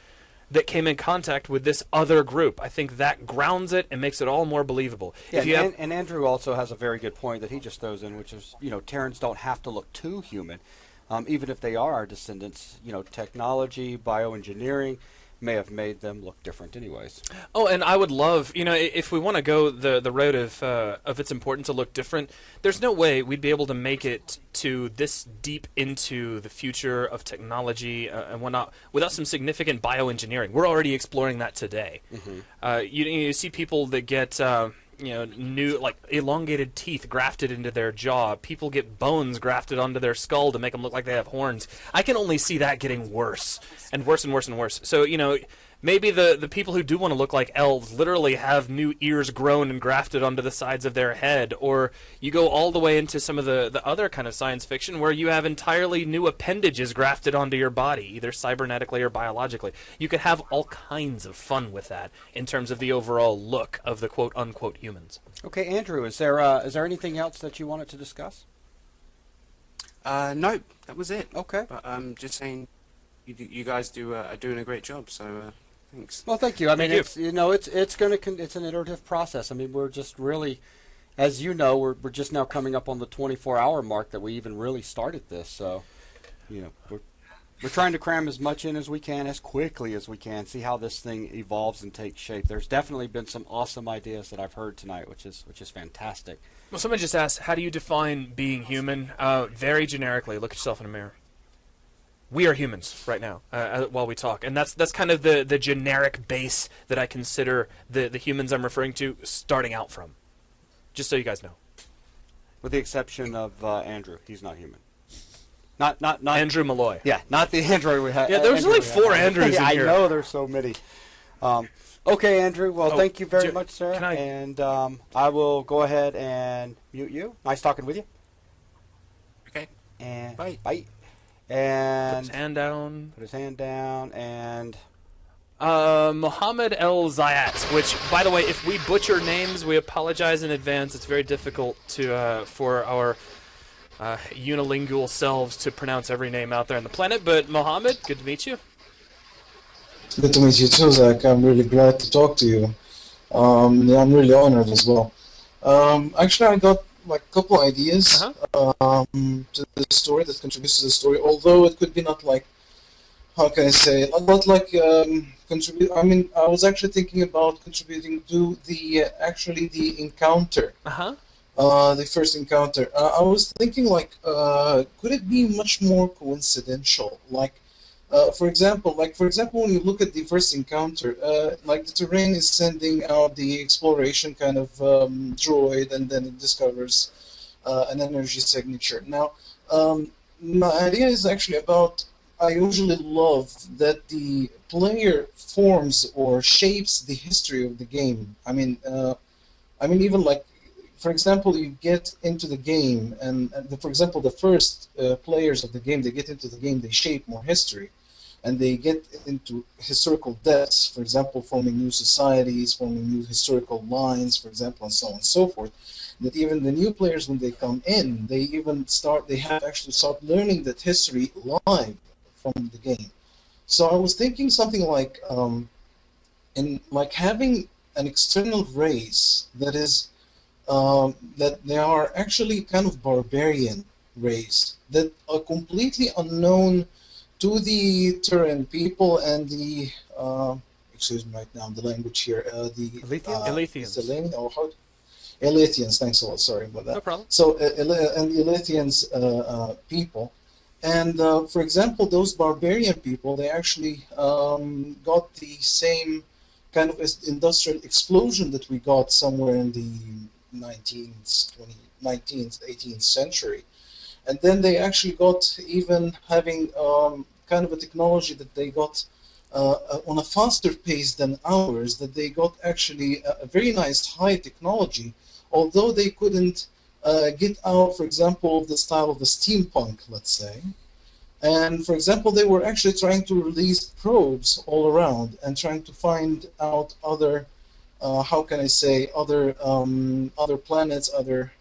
that came in contact with this other group. I think that grounds it and makes it all more believable. Yeah, and Andrew also has a very good point that he just throws in, which is, Terrans don't have to look too human. Even if they are our descendants, technology, bioengineering may have made them look different anyways. Oh, and I would love, if we want to go the road of it's important to look different, there's no way we'd be able to make it to this deep into the future of technology and whatnot without some significant bioengineering. We're already exploring that today. You see people that get new, elongated teeth grafted into their jaw. People get bones grafted onto their skull to make them look like they have horns. I can only see that getting worse and worse and worse and worse. So, maybe the people who do want to look like elves literally have new ears grown and grafted onto the sides of their head. Or you go all the way into some of the other kind of science fiction where you have entirely new appendages grafted onto your body, either cybernetically or biologically. You could have all kinds of fun with that in terms of the overall look of the quote-unquote humans. Okay, Andrew, is there anything else that you wanted to discuss? No, that was it. Okay. But just saying, you guys are doing a great job, so Thanks. Well, thank you. I mean, Thank it's it's an iterative process. I mean, we're just really, as you know, we're just now coming up on the 24-hour mark that we even really started this. So, we're trying to cram as much in as we can, as quickly as we can, see how this thing evolves and takes shape. There's definitely been some awesome ideas that I've heard tonight, which is fantastic. Well, someone just asked, how do you define being human? Very generically, look at yourself in a mirror. We are humans right now while we talk, and that's kind of the generic base that I consider the humans I'm referring to starting out from. Just so you guys know. With the exception of Andrew, he's not human. Not Andrew Malloy. Yeah, not the Andrew we had. Yeah, there's only 4 Andrews in I here. know there's so many. Okay, Andrew. Well, thank you very much, sir. can I- And I will go ahead and mute you. Nice talking with you. Okay. And Bye. Bye. Put And his hand down. put his hand down. And Mohammed El Zayat, which, by the way, if we butcher names, we apologize in advance. It's very difficult to for our unilingual selves to pronounce every name out there on the planet. But Mohammed, good to meet you. Good to meet you too, Zach. I'm really glad to talk to you. Yeah, I'm really honored as well. Actually, I got like a couple ideas to the story that contributes to the story. Although it could be not like, how can I say, not like contribute. I mean, I was actually thinking about contributing to the actually the encounter. The first encounter. I was thinking like, could it be much more coincidental? Like, for example, when you look at the first encounter, like the terrain is sending out the exploration kind of droid, and then it discovers an energy signature. Now, my idea is actually about. I usually love that the player forms or shapes the history of the game. I mean, even like. For example, you get into the game, and for example, the first players of the game, they get into the game, they shape more history, and they get into historical depths, for example, forming new societies, forming new historical lines, for example, and so on and so forth. That even the new players, when they come in, they have actually start learning that history live from the game. So I was thinking something like, in like having an external race that is. That they are actually kind of barbarian race that are completely unknown to the Terran people and the excuse me right now the language here the Elethians. Elethians. Thanks a lot. Sorry about that. No problem. So and the Elethians people, and for example, those barbarian people, they actually got the same kind of industrial explosion that we got somewhere in the 19th, 18th century. And then they actually got even having kind of a technology that they got on a faster pace than ours, that they got actually a very nice high technology, although they couldn't get out, for example, of the style of the steampunk, let's say. And for example, they were actually trying to release probes all around and trying to find out other how can I say, other planets, other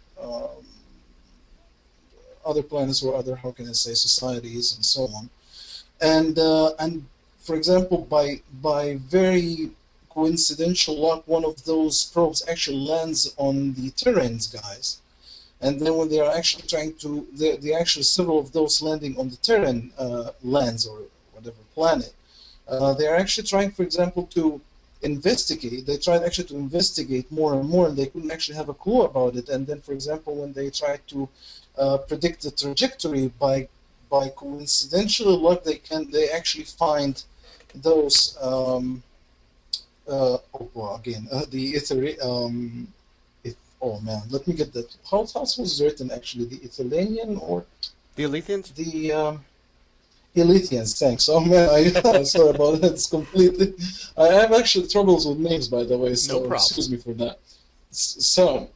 planets or other, how can I say, societies and so on. And for example, by very coincidental luck, one of those probes actually lands on the Terrans guys. And then when they are actually trying to, they actually several of those landing on the Terran lands or whatever planet, they are actually trying, for example, to investigate. They tried actually to investigate more and more, and they couldn't actually have a clue about it. And then, for example, when they tried to predict the trajectory by coincidental luck, they actually find those oh man, let me get that. How was written actually? The Ithilanian or the Elethians? The Elitians, thanks. Oh man, I'm sorry about that. It's completely. I have actually troubles with names, by the way, so excuse me for that. So,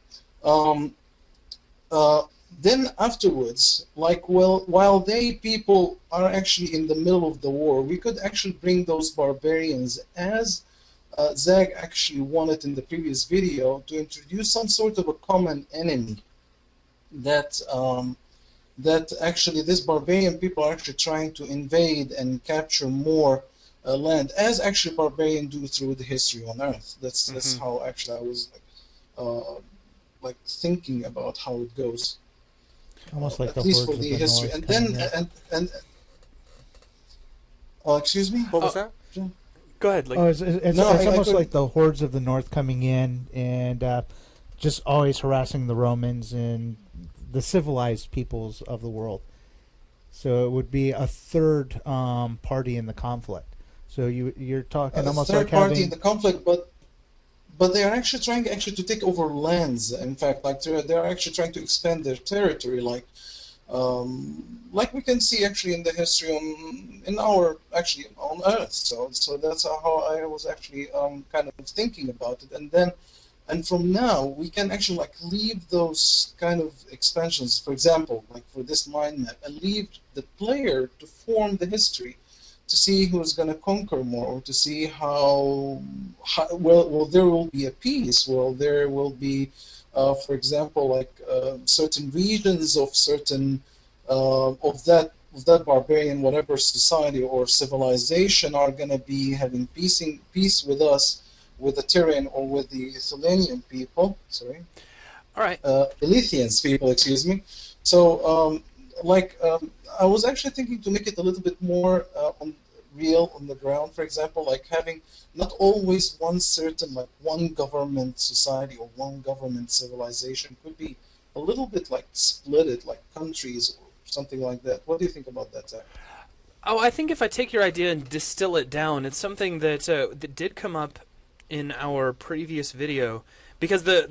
then afterwards, like, while people are actually in the middle of the war, we could actually bring those barbarians, as Zag actually wanted in the previous video, to introduce some sort of a common enemy that actually these barbarian people are actually trying to invade and capture more land, as actually barbarian do through the history on Earth. That's how actually I was like thinking about how it goes. Almost like at the least hordes for the of the history, North and then coming in. and oh, excuse me. What was that? Go ahead. Like, Oh, it's No, I almost couldn't- like the hordes of the North coming in and just always harassing the Romans and the civilized peoples of the world. So it would be a third party in the conflict. So you're talking almost third like party having in the conflict, but they are actually trying to take over lands. In fact, like they're actually trying to expand their territory, like we can see actually in the history in our actually on Earth. So that's how I was actually kind of thinking about it, and from now we can actually like leave those kind of expansions, for example, like for this mind map, and leave the player to form the history, to see who's going to conquer more, or to see how well there will be a peace. Well, there will be, for example, like certain regions of certain of that barbarian whatever society or civilization are going to be having peace with us, with the Tyrian or with the Ethiopian people. Sorry. all right. Elysians people, excuse me. So, I was actually thinking to make it a little bit more real on the ground. For example, like having not always one certain, like one government society or one government civilization. Could be a little bit like split it, like countries or something like that. What do you think about that, Zach? Oh, I think if I take your idea and distill it down, it's something that that did come up in our previous video, because the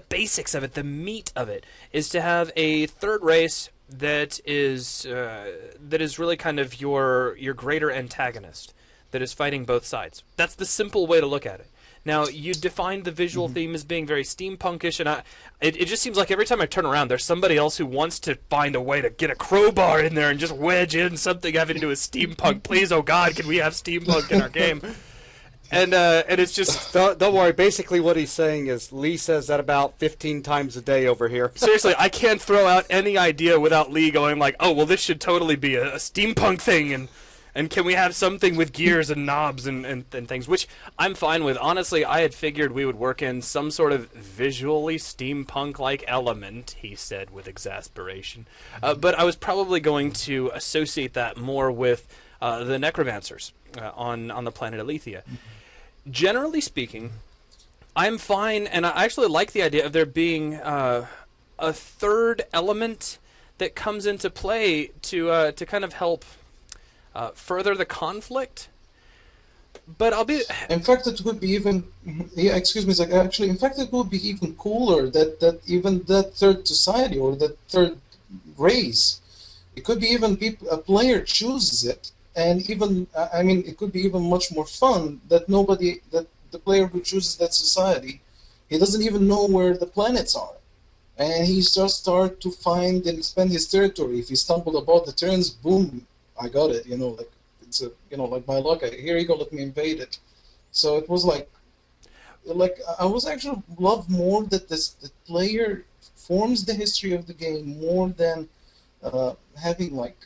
basics of it, the meat of it, is to have a third race that is really kind of your greater antagonist that is fighting both sides. That's the simple way to look at it. Now, you defined the visual theme as being very steampunkish, and it just seems like every time I turn around, there's somebody else who wants to find a way to get a crowbar in there and just wedge in something having to do with steampunk. Please, oh God, can we have steampunk in our game? And it's just... Don't worry. Basically, what he's saying is Lee says that about 15 times a day over here. Seriously, I can't throw out any idea without Lee going like, oh, well, this should totally be a steampunk thing, and can we have something with gears and knobs and things, which I'm fine with. Honestly, I had figured we would work in some sort of visually steampunk-like element, he said with exasperation. But I was probably going to associate that more with the necromancers on the planet Aletheia. Generally speaking, I'm fine, and I actually like the idea of there being a third element that comes into play to kind of help further the conflict. But I'll be... In fact, it would be even... Yeah, excuse me, Zach. Actually, in fact, it would be even cooler that even that third society or that third race, it could be even a player chooses it. And even, I mean, it could be even much more fun that the player who chooses that society, he doesn't even know where the planets are. And he just start to find and expand his territory. If he stumbled about the turns, boom, I got it. Like it's like by luck. Here you go, let me invade it. So it was like I was actually love more that the player forms the history of the game more than having like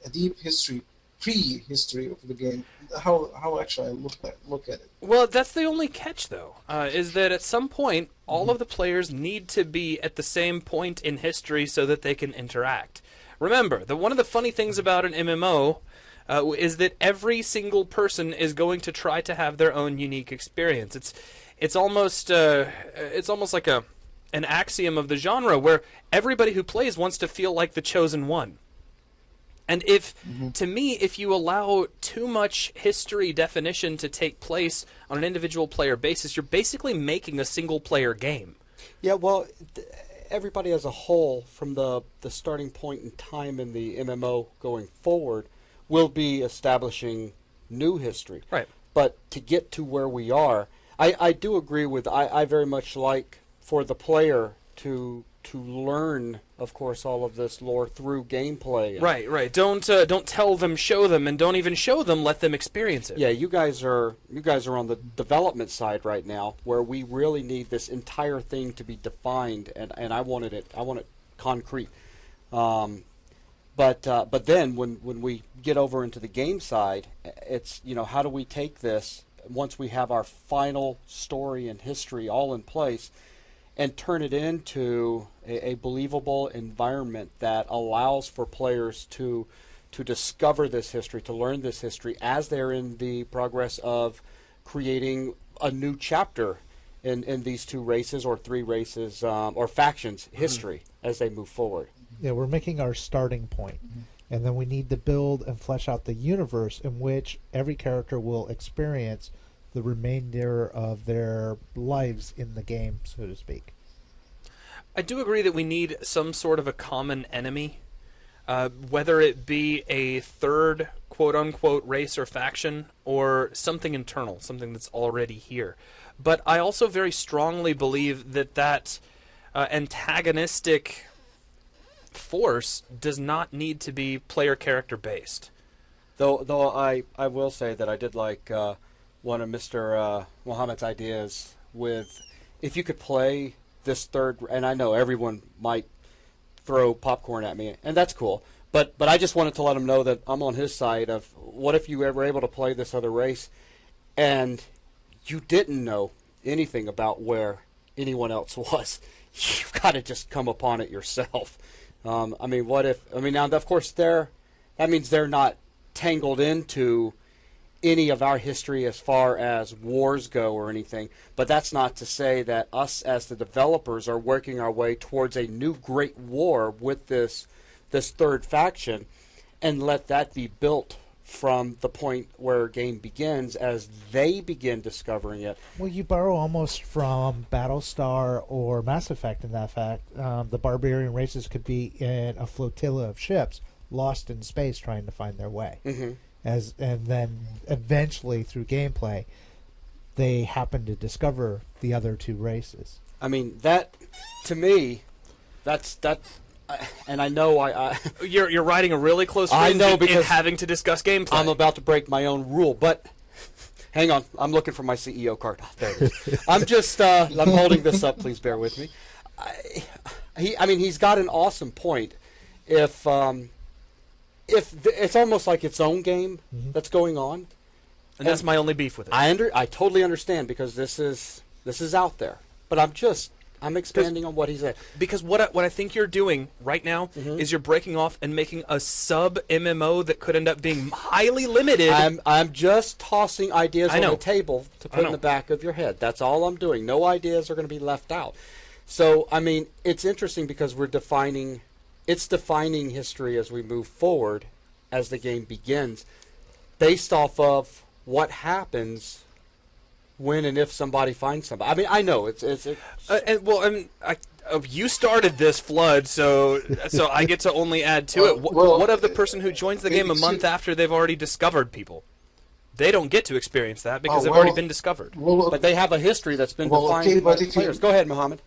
a deep history, pre-history of the game. How actually I look at it. Well, that's the only catch, though, is that at some point, all of the players need to be at the same point in history so that they can interact. Remember, one of the funny things about an MMO is that every single person is going to try to have their own unique experience. It's almost like an axiom of the genre where everybody who plays wants to feel like the chosen one. And to me, if you allow too much history definition to take place on an individual player basis, you're basically making a single-player game. Yeah, well, everybody as a whole, from the starting point in time in the MMO going forward, will be establishing new history. Right. But to get to where we are, I do agree with, I very much like for the player to learn, of course, all of this lore through gameplay. Right. Don't tell them, show them, and don't even show them. Let them experience it. Yeah, you guys are on the development side right now, where we really need this entire thing to be defined, and I want it concrete. But then when we get over into the game side, it's, how do we take this once we have our final story and history all in place and turn it into a believable environment that allows for players to discover this history, to learn this history as they're in the progress of creating a new chapter in these two races or three races or factions history as they move forward. Yeah, we're making our starting point. And then we need to build and flesh out the universe in which every character will experience the remainder of their lives in the game, so to speak. I do agree that we need some sort of a common enemy, whether it be a third quote-unquote race or faction or something internal, something that's already here. But I also very strongly believe that antagonistic force does not need to be player character based. Though I will say that I did like one of Mr. Mohammed's ideas with, if you could play this third, and I know everyone might throw popcorn at me, and that's cool, but I just wanted to let him know that I'm on his side of, what if you were able to play this other race and you didn't know anything about where anyone else was? You've got to just come upon it yourself. What if? Now, of course, that means they're not tangled into any of our history as far as wars go or anything. But that's not to say that us as the developers are working our way towards a new great war with this third faction, and let that be built from the point where a game begins as they begin discovering it. Well, you borrow almost from Battlestar or Mass Effect in that fact. The barbarian races could be in a flotilla of ships lost in space trying to find their way. Mm-hmm. And then eventually through gameplay, they happen to discover the other two races. That, to me, that's... And I know You're riding a really close I range know in because having to discuss gameplay. I'm about to break my own rule, but hang on, I'm looking for my CEO card. There it is. I'm just I'm holding this up. Please bear with me. He's got an awesome point. If it's almost like its own game that's going on, and that's my only beef with it. I totally understand, because this is out there, but I'm expanding on what he said. Because what I think you're doing right now is you're breaking off and making a sub MMO that could end up being highly limited. I'm just tossing ideas on the table to put in the back of your head. That's all I'm doing. No ideas are going to be left out. So, it's interesting because it's defining history as we move forward, as the game begins, based off of what happens when and if somebody finds somebody. I know you started this flood, so I get to only add to it. What of the person who joins the game a month after they've already discovered people? They don't get to experience that because they've already been discovered. But they have a history that's been defined by the players. Go ahead, Mohammed.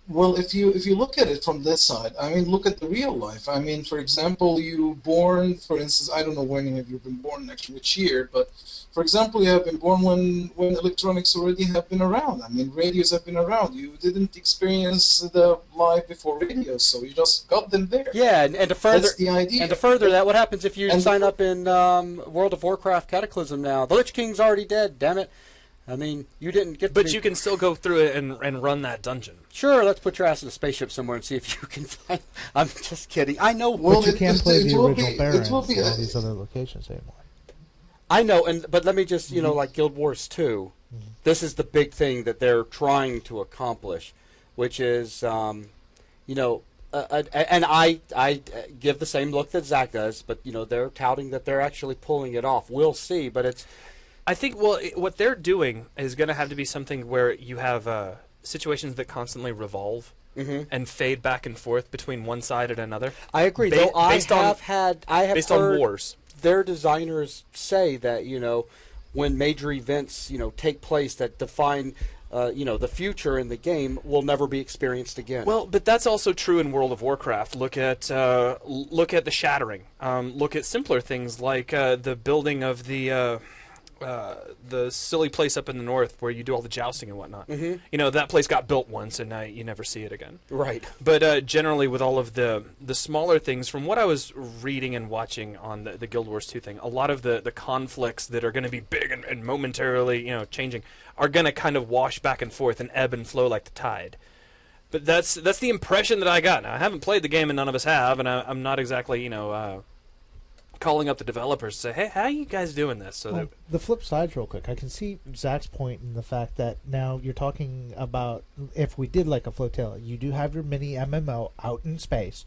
Well, if you look at it from this side, look at the real life. For example, you born, for instance, I don't know when have you been born, actually, which year, but for example, you have been born when electronics already have been around. Radios have been around. You didn't experience the life before radios, so you just got them there. Yeah, and to further that's the idea. And to further that, what happens if you sign up in World of Warcraft Cataclysm now? The Lich King's already dead. Damn it. You didn't get. But you can still go through it and run that dungeon. Sure, let's put your ass in a spaceship somewhere and see if you can find. I'm just kidding. I know. But you can't play the original Barons in all these other locations anymore. I know, but let me just, like Guild Wars 2, this is the big thing that they're trying to accomplish, which is, and I give the same look that Zach does, but they're touting that they're actually pulling it off. We'll see, but it's. I think what they're doing is going to have to be something where you have situations that constantly revolve and fade back and forth between one side and another. I agree. Though I have based heard on wars. Their designers say that when major events take place that define the future in the game will never be experienced again. Well, but that's also true in World of Warcraft. Look at the Shattering. Look at simpler things like the building of the the silly place up in the north where you do all the jousting and whatnot. You know, that place got built once, and now you never see it again. Right. But generally, with all of the smaller things, from what I was reading and watching on the Guild Wars 2 thing, a lot of the conflicts that are going to be big and momentarily, you know, changing, are going to kind of wash back and forth and ebb and flow like the tide. But that's the impression that I got. Now, I haven't played the game, and none of us have, and I'm not exactly, you know, calling up the developers to say, hey, how are you guys doing this? So Well, the flip side, real quick, I can see Zach's point in the fact that now you're talking about if we did like a flotilla, you do have your mini MMO out in space.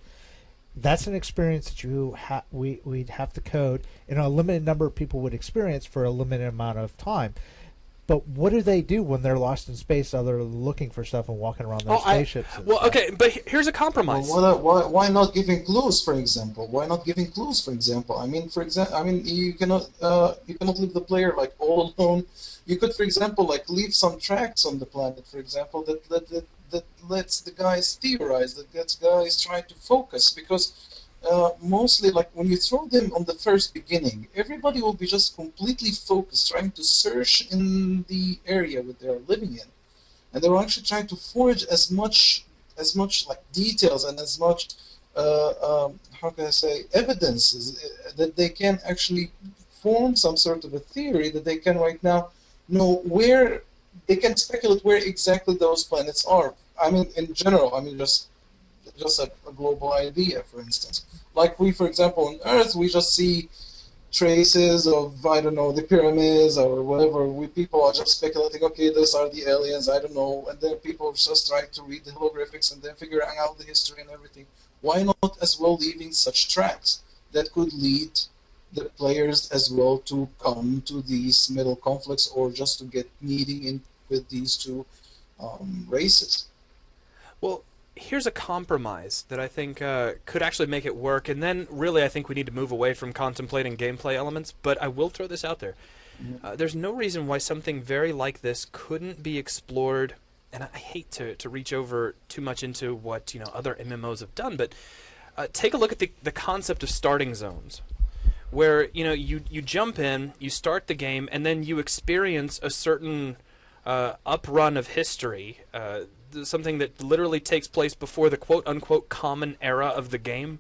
That's an experience that we'd have to code, and a limited number of people would experience for a limited amount of time. But what do they do when they're lost in space other than looking for stuff and walking around their spaceships? Well, okay, but here's a compromise. Well, why not giving clues, for example? Why not giving clues, for example? I mean, you cannot leave the player like all alone. You could, for example, like leave some tracks on the planet, for example, that lets the guys theorize, that lets guys try to focus, because mostly, like, when you throw them on the first beginning, everybody will be just completely focused, trying to search in the area that they're living in, and they will actually try to forge as much like details and as much how can I say, evidence that they can actually form some sort of a theory that they can right now know where they can speculate where exactly those planets are. I mean, in general, I mean just a global idea, for instance. Like we, for example, on Earth, we just see traces of, I don't know, the pyramids or whatever. People are just speculating, okay, those are the aliens, I don't know, and then people just try to read the hieroglyphics and then figure out the history and everything. Why not as well leaving such tracks that could lead the players as well to come to these middle conflicts, or just to get meeting in with these two races? Well, here's a compromise that I think could actually make it work, and then really I think we need to move away from contemplating gameplay elements, but I will throw this out there. There's no reason why something very like this couldn't be explored, and I hate to reach over too much into what, you know, other MMOs have done, but take a look at the concept of starting zones, where, you know, you jump in, you start the game, and then you experience a certain uprun of history, something that literally takes place before the quote-unquote common era of the game,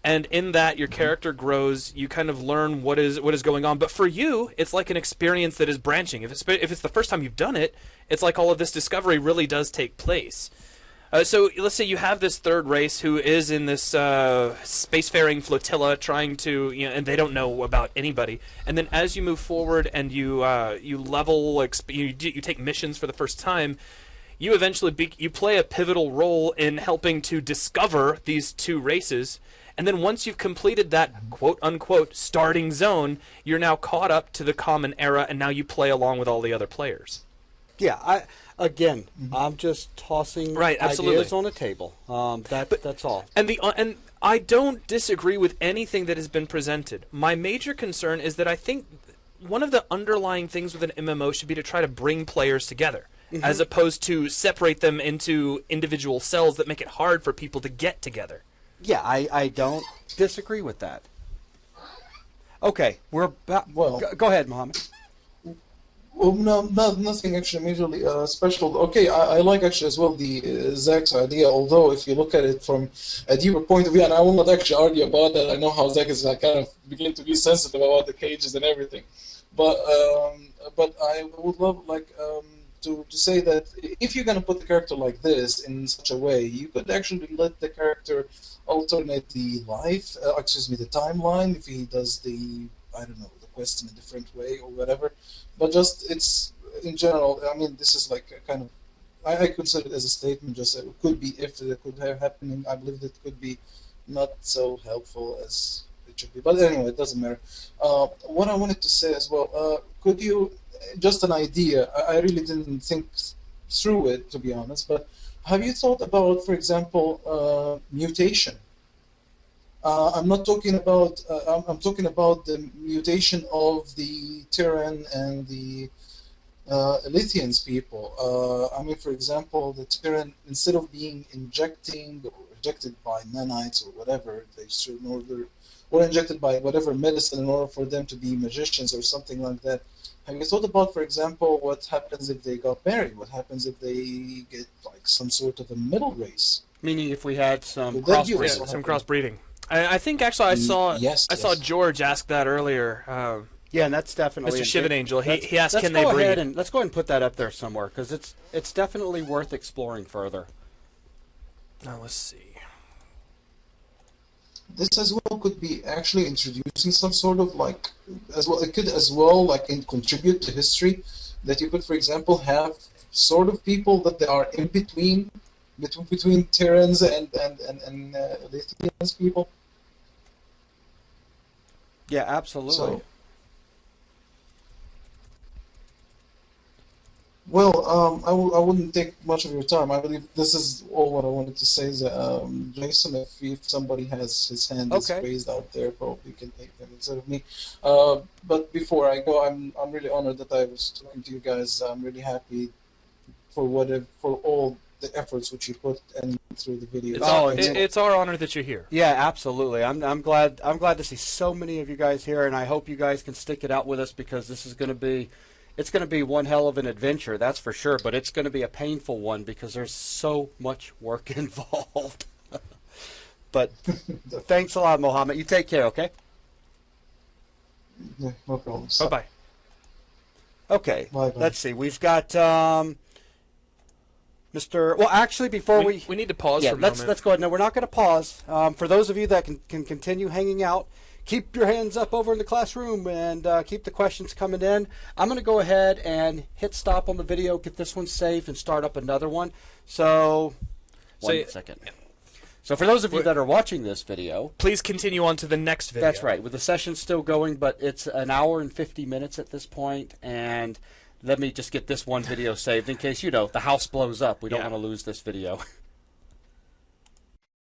and in that your character grows, you kind of learn what is going on, but for you it's like an experience that is branching. If it's the first time you've done it, it's like all of this discovery really does take place. So let's say you have this third race who is in this spacefaring flotilla trying to, you know, and they don't know about anybody. And then as you move forward and you level, you take missions for the first time, you eventually you play a pivotal role in helping to discover these two races. And then once you've completed that quote-unquote starting zone, you're now caught up to the common era, and now you play along with all the other players. Yeah, I'm just tossing ideas on the table. That's all. And I don't disagree with anything that has been presented. My major concern is that I think one of the underlying things with an MMO should be to try to bring players together, as opposed to separate them into individual cells that make it hard for people to get together. Yeah, I don't disagree with that. Okay, we're about... Well, go ahead, Mohammed. Well, no, nothing actually majorly special. Okay, I like actually as well the Zach's idea, although if you look at it from a deeper point of view, and I will not actually argue about that, I know how Zach is kind of beginning to be sensitive about the cages and everything, but I would love to say that if you're going to put the character like this in such a way, you could actually let the character alternate the the timeline, if he does the, I don't know, the quest in a different way or whatever. But just, it's, in general, I mean, this is like a kind of, I consider it as a statement, just it could be, if it could have happening, I believe that could be not so helpful as it should be. But anyway, it doesn't matter. What I wanted to say as well, could you, just an idea, I really didn't think through it, to be honest, but have you thought about, for example, mutation? I'm not talking about. I'm talking about the mutation of the Terran and the Lithians people. I mean, for example, the Terran, instead of being injected by nanites or whatever, they should in order or injected by whatever medicine in order for them to be magicians or something like that. Have you thought about, for example, what happens if they got married? What happens if they get like some sort of a middle race? Meaning if we had some Would that be crossbreeding. also Some crossbreeding. I think actually I saw Yes, I saw yes. George ask that earlier. Yeah, and that's definitely Mr. Shivan Angel, he asked, let's can they go breed? ahead and let's go ahead and put that up there somewhere because it's definitely worth exploring further. Now let's see. This as well could be actually introducing some sort of like, as well, it could as well like contribute to history, that you could, for example, have sort of people that they are in between Terrans and Lithians people. Yeah, absolutely. So, well, I wouldn't take much of your time. I believe this is all what I wanted to say. Is, Jason, if somebody has his hand is Okay. raised out there, probably can take them instead of me. But before I go, I'm really honored that I was talking to you guys. I'm really happy for all the efforts which you put in through the video. It's our honor that you're here. Yeah, absolutely. I'm glad to see so many of you guys here, and I hope you guys can stick it out with us because this is going to be. It's going to be one hell of an adventure, that's for sure, but it's going to be a painful one because there's so much work involved. But thanks a lot, Mohammed. You take care, okay? Yeah, no problem. Bye-bye. Okay, Bye-bye. let's see. We've got Mr. Well, actually, before We need to pause yeah, for a let's moment. go ahead. No, we're not going to pause. For those of you that can continue hanging out, keep your hands up over in the classroom and keep the questions coming in. I'm going to go ahead and hit stop on the video, get this one saved, and start up another one. So, one second. So for those of you that are watching this video, Please continue on to the next video. that's right. With the session still going, but it's an hour and 50 minutes at this point, and let me just get this one video saved in case, the house blows up. We don't Yeah. want to lose this video.